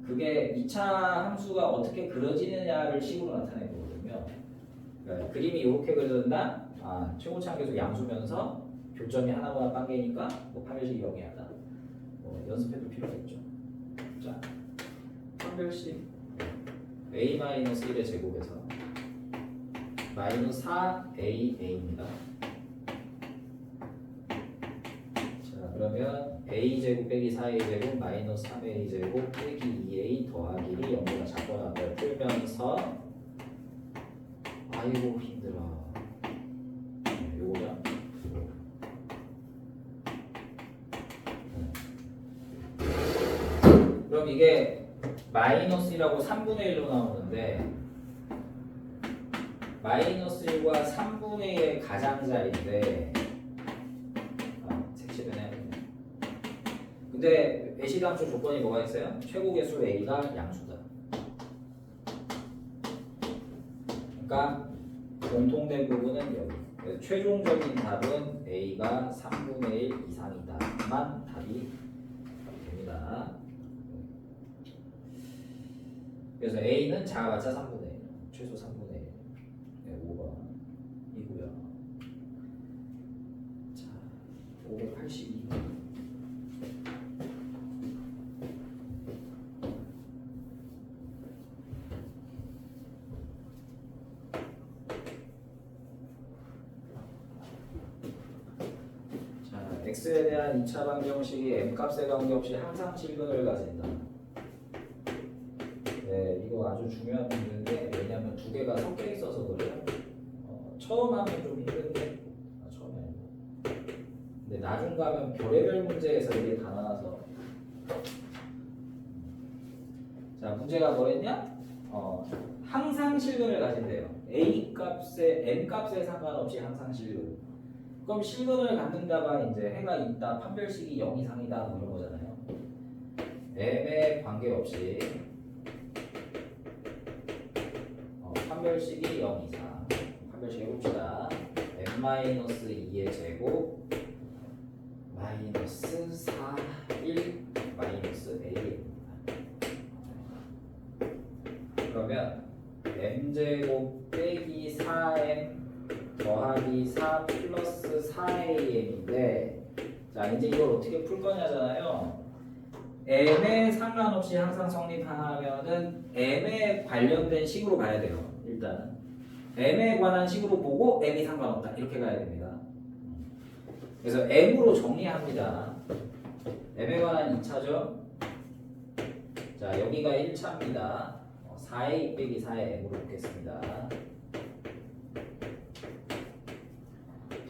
[SPEAKER 1] 그게 2차 함수가 어떻게 그려지느냐를 식으로 나타내는 거거든요. 그러니까 그림이 이렇게 그려진다. 최고차 함계수 양수면서 교점이 하나보다 딴 개니까 판별식이 0이하다. 연습해도 필요가 있죠. 자, 판별식 a-1의 제곱에서 마이너스 4a입니다. 자, 그러면 a제곱 빼기 4a제곱 마이너스 3a제곱 빼기 2a 더하기를 0보다 작거나 같다를 풀면서, 아이고 힘들어. 요거죠. 그럼 이게 마이너스라고 3분의 1로 나오는데, 마이너스 1과 3분의 1의 가장자리인데, 색칠은 해야겠네. 근데 배시함수 조건이 뭐가 있어요? 최고계수 a가 양수다. 그러니까 공통된 부분은 여기. 최종적인 답은 a가 3분의 1 이상이다만 답이 됩니다. 그래서 a는 작아봤자 3분의 1, 최소 3분의 1. 네, 5번이고요. 자, 582번. x에 대한 2차 방정식이 m값에 관계없이 항상 실근을 가진다. 네, 이거 아주 중요한 문제인데 왜냐면 두 개가 섞여 있어서 그래요. 처음 하면 좀 힘든데 처음에 아니고. 근데 나중 가면 별의별 문제에서 이게 다 나와서 자 문제가 뭐랬냐? 항상 실근을 가진대요. a 값에 m 값에 상관없이 항상 실근. 그럼 실근을 갖는다가 이제 해가 있다, 판별식이 0 이상이다 뭐 이런 거잖아요. m에 관계없이 판별식이 0 이상. 판별식 해봅시다. m-2의 제곱 마이너스 4, 1 마이너스 a입니다. 그러면 m제곱 빼기 4m 더하기 4 플러스 4am인데 자 이제 이걸 어떻게 풀 거냐잖아요. m에 상관없이 항상 성립하면은 m에 관련된 식으로 가야 돼요. 일단은 m에 관한 식으로 보고 m이 상관없다 이렇게 가야 됩니다. 그래서 m으로 정리합니다. m에 관한 2차죠. 자 여기가 1차입니다. 4a 빼기 4의 m으로 놓겠습니다.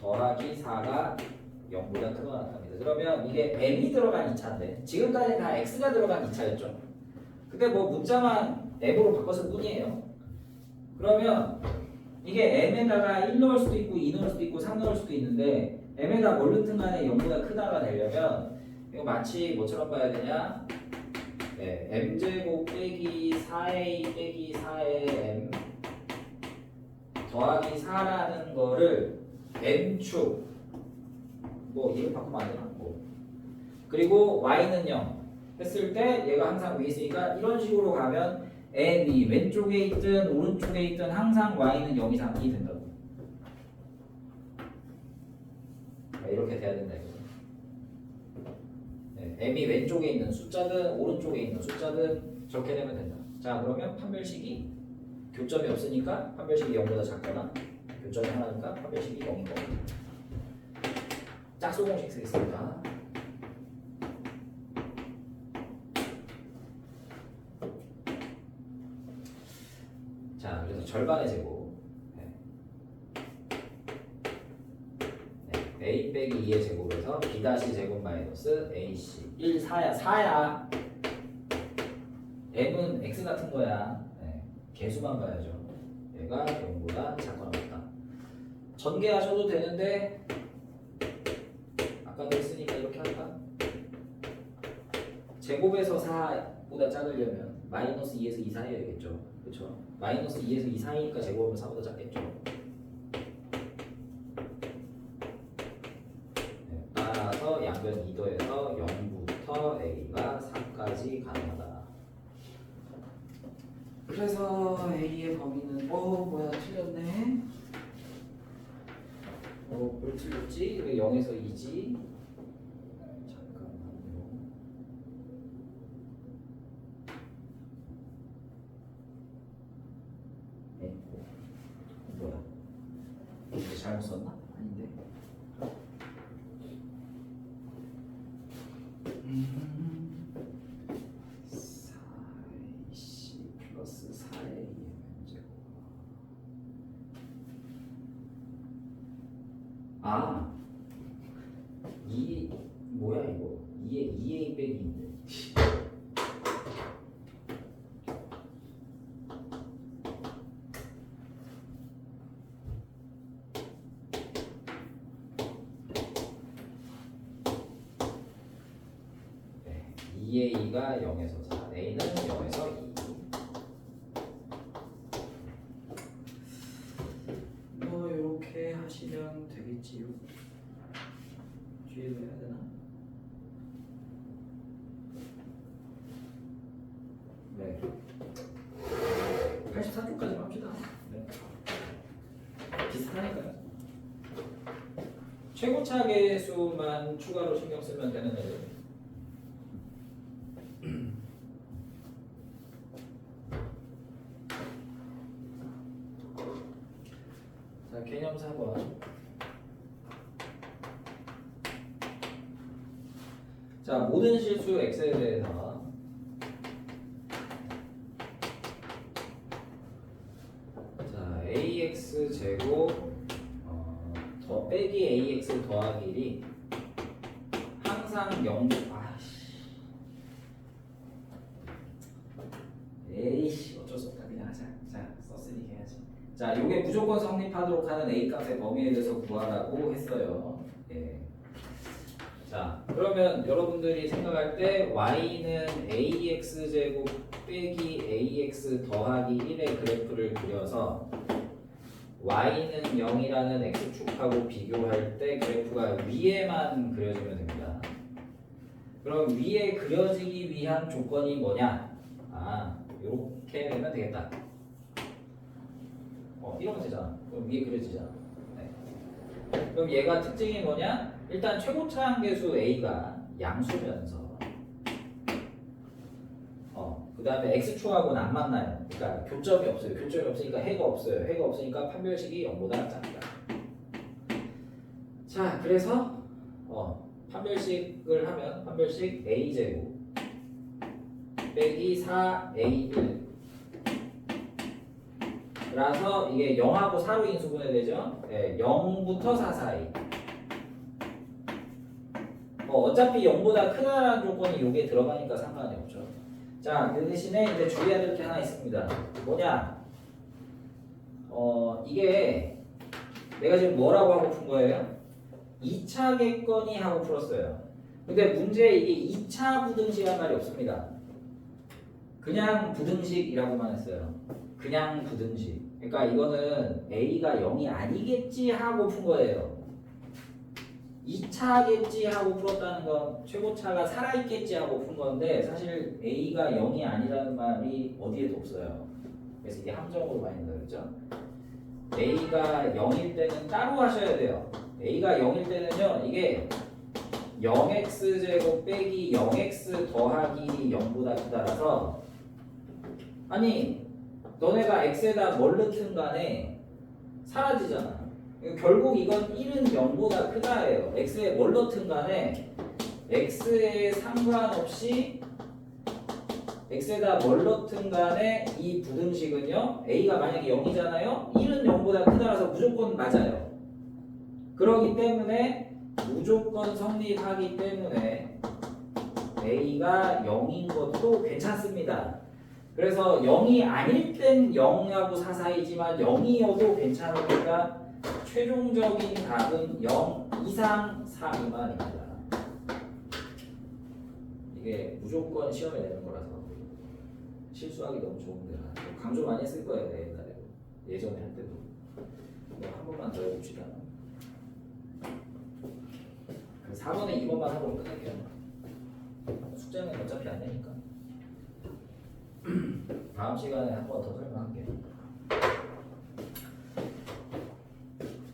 [SPEAKER 1] 더하기 4가 0보다 크거나 같답니다. 그러면 이게 m이 들어간 2차인데 지금까지 다 x가 들어간 2차였죠. 근데 뭐 문자만 m으로 바꿨을 뿐이에요. 그러면 이게 m에다가 1 넣을 수도 있고 2 넣을 수도 있고 3 넣을 수도 있는데 m에다 뭘 넣든 간에 0보다 크다가 되려면 이거 마치 뭐처럼 봐야 되냐? 네, m제곱 빼기 4a 빼기 4의 m 더하기 4라는 거를 n축 뭐 이름 바꾸면 안 되나? 뭐. 그리고 y는 0 했을 때 얘가 항상 위에 있으니까 이런 식으로 가면 n이 왼쪽에 있든 오른쪽에 있든 항상 y는 0 이상이 된다고. 이렇게 돼야 된다 이거. 네, m이 왼쪽에 있는 숫자든 오른쪽에 있는 숫자든 저렇게 되면 된다. 자 그러면 판별식이 교점이 없으니까 판별식이 0보다 작거나 교점이 하나니까 판별식이 0인 거고. 짝수 공식 쓰겠습니다. 자 그래서 절반의 제곱 a 빼기 2의 제곱에서 b 다시 제곱 마이너스 ac 1 4야 m은 x 같은 거야. 개수만 봐야죠. 얘가 0보다 작거나 같다. 전개하셔도 되는데 아까도 했으니까 이렇게 할까? 제곱에서 4보다 작으려면 마이너스 2에서 2 사이여야겠죠. 그렇죠? 마이너스 2에서 2 사이니까 제곱하면 4보다 작겠죠. 따라서 양변 2도에서 0부터 a가 4까지 가능하다. 그래서 a의 범위는 뭐야 틀렸네. 뭘 틀렸지? 왜 0에서 2지? 잠깐만요. 뭐야? 이게 잘못 썼나? 아닌데. 4ac 플러스 4a 문제고. 아, 2 뭐야 이거? 2a 빼기 인데. 네, 2a가 0에서 4, a는 0에서 2. 뭐 이렇게 하시면 되겠지요. 뒤에도 해야 되나? 네. 84쪽까지 합시다. 네. 비슷하니까요. 최고차 계수만 추가로 신경 쓰면 되는 애들. 자, 개념 4번. 자, 모든 실수 x에 대해서 자, ax 제곱 더 빼기 ax 더하기 1이 항상 0. 에이씨 어쩔 수 없다 그냥 하자. 자, 썼으니까 해야지. 자, 요게 무조건 성립하도록 하는 a 값의 범위에 대해서 구하라고 했어요. 예. 자, 그러면 여러분들이 생각할 때 y는 ax 제곱 빼기 ax 더하기 1의 그래프를 그려서 y는 0이라는 x축하고 비교할 때 그래프가 위에만 그려지면 됩니다. 그럼 위에 그려지기 위한 조건이 뭐냐? 이렇게 되면 되겠다. 이러면 되잖아. 그럼 위에 그려지잖아. 네. 그럼 얘가 특징이 뭐냐? 일단 최고차항계수 a가 양수면서 그 다음에 x축하고는 안 만나요. 그러니까 교점이 없어요. 교점이 없으니까 해가 없어요. 해가 없으니까 판별식이 0보다 작다. 자, 그래서 판별식을 하면 판별식 a제곱 빼기 4a1 라서 이게 0하고 4로 인수분해 되죠. 네, 0부터 4 사이. 어차피 0보다 크다라는 조건이 여기에 들어가니까 상관이 없죠. 자, 그 대신에 이제 주의해야 될 게 하나 있습니다. 뭐냐? 이게 내가 지금 뭐라고 하고 푼 거예요? 2차겠거니 하고 풀었어요. 근데 문제에 이게 2차 부등식이란 말이 없습니다. 그냥 부등식이라고만 했어요. 그냥 부등식. 그러니까 이거는 a가 0이 아니겠지 하고 푼 거예요. 2차겠지 하고 풀었다는 건 최고차가 살아있겠지 하고 푼 건데 사실 a가 0이 아니라는 말이 어디에도 없어요. 그래서 이게 함정으로 많이 나오죠. a가 0일 때는 따로 하셔야 돼요. a가 0일 때는요, 이게 0x제곱 빼기 0x 더하기 0보다 크다라서 아니 너네가 x에다 뭘 넣든 간에 사라지잖아. 결국 이건 1은 0보다 크다예요. x에 뭘 넣든 간에 x에 상관없이 x에다 뭘 넣든 간에 이 부등식은요, a가 만약에 0이잖아요. 1은 0보다 크다라서 무조건 맞아요. 그렇기 때문에 무조건 성립하기 때문에 a가 0인 것도 괜찮습니다. 그래서 0이 아닐 땐 0하고 4 사이지만 0이어도 괜찮으니까 최종적인 답은 0 이상 4 미만입니다. 이게 무조건 시험에 내는 거라서 실수하기 너무 좋은데 강조 많이 했을 거예요. 옛날에 예전에 할 때도. 한 번만 더 해봅시다. 4번에 2번만 하고 끝낼게요. 숙제는 어차피 안 되니까. 다음 시간에 한 번 더 설명할게요.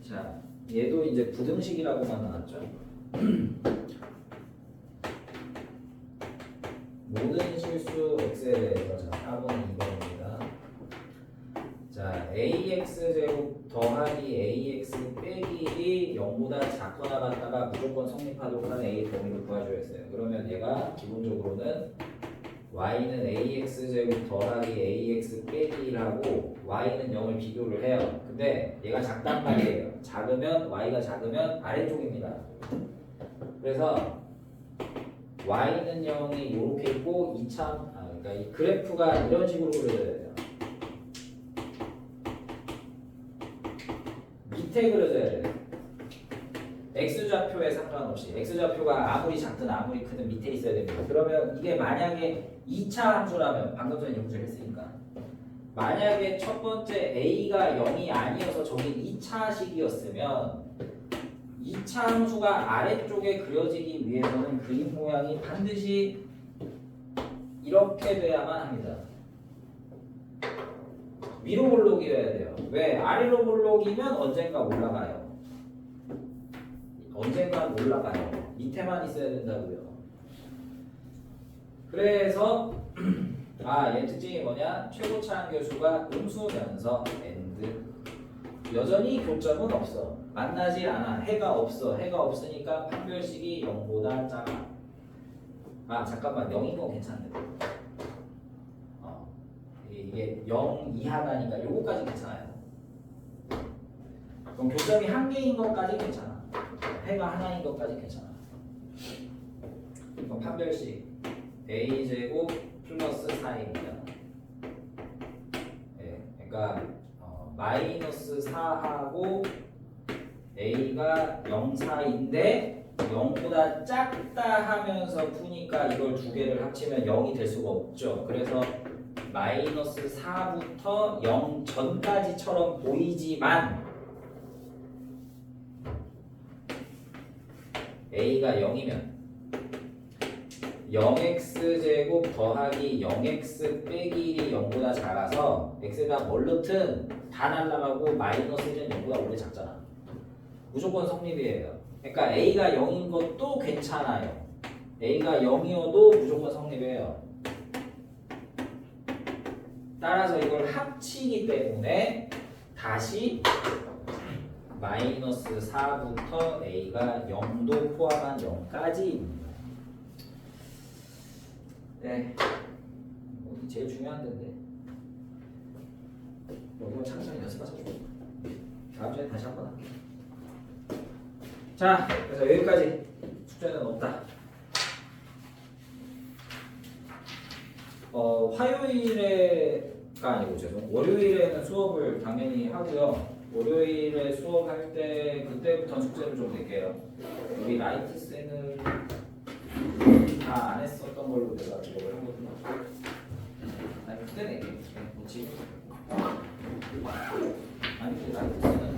[SPEAKER 1] 자, 얘도 이제 부등식이라고만 나왔죠. 모든 실수 x에 대해서 자, 4번, 2번입니다. 자, ax제곱 더하기 ax 빼기 1이 0보다 작거나 같다가 무조건 성립하도록 하는 a의 범위를 구해줘야 했어요. 그러면 얘가 기본적으로는 y는 ax제곱 더하기 ax 빼기 1하고 y는 0을 비교를 해요. 근데 얘가 작단 말이에요. 작으면 y가 작으면 아래쪽입니다. 그래서 y는 0이 이렇게 있고 그러니까 이 그래프가 이런 식으로 그려져야 돼요. 밑에 그려져야 돼요. x좌표에 상관없이 x좌표가 아무리 작든 아무리 크든 밑에 있어야 됩니다. 그러면 이게 만약에 2차 함수라면 방금 전에 연구를 했으니까 만약에 첫 번째 a가 0이 아니어서 저기 2차식이었으면 2차 함수가 아래쪽에 그려지기 위해서는 그림 모양이 반드시 이렇게 돼야만 합니다. 위로 볼록이어야 돼요. 왜? 아래로 볼록이면 언젠가 올라가요. 언젠가 올라가요. 밑에만 있어야 된다고요. 그래서 얘 특징이 뭐냐? 최고차항 교수가 음수면서 and 여전히 교점은 없어. 만나지 않아. 해가 없어. 해가 없으니까 판별식이 0보다 작아. 아 잠깐만 0인 건 괜찮네. 이게 0 이하가니까 요거까지 괜찮아요. 그럼 교점이 한 개인 것까지 괜찮아. 해가 하나인 것까지 괜찮아. 그럼 판별식 a제곱 플러스 4입니다. 네, 그러니까 마이너스 4하고 a가 0, 4인데 0보다 작다 하면서 푸니까 이걸 두 개를 합치면 0이 될 수가 없죠. 그래서 마이너스 4부터 0 전까지처럼 보이지만 a가 0이면 0x제곱 더하기 0x 빼기 1이 0보다 작아서 x가 뭘 넣든 다 날라가고 마이너스 1은 0보다 원래 작잖아. 무조건 성립이에요. 그러니까 a가 0인 것도 괜찮아요. a가 0이어도 무조건 성립이에요. 따라서 이걸 합치기 때문에 다시 마이너스 4부터 a가 0도 포함한 0까지입니다. 네, 이게 제일 중요한 데인데 이건 천천히 연습하셔도 좋고 다음 주에 다시 한번 할게요. 자, 그래서 여기까지. 숙제는 없다. 화요일에가 아니고 월요일에는 수업을 당연히 하고요. 월요일에 수업할 때 그때부터 숙제를 좀 낼게요. 우리 라이트 쌤은 다 안 했었던 걸로 내가 기억을 하거든요. 아니 그때 낼게. 뭐 지금 아니 라이트 쌤은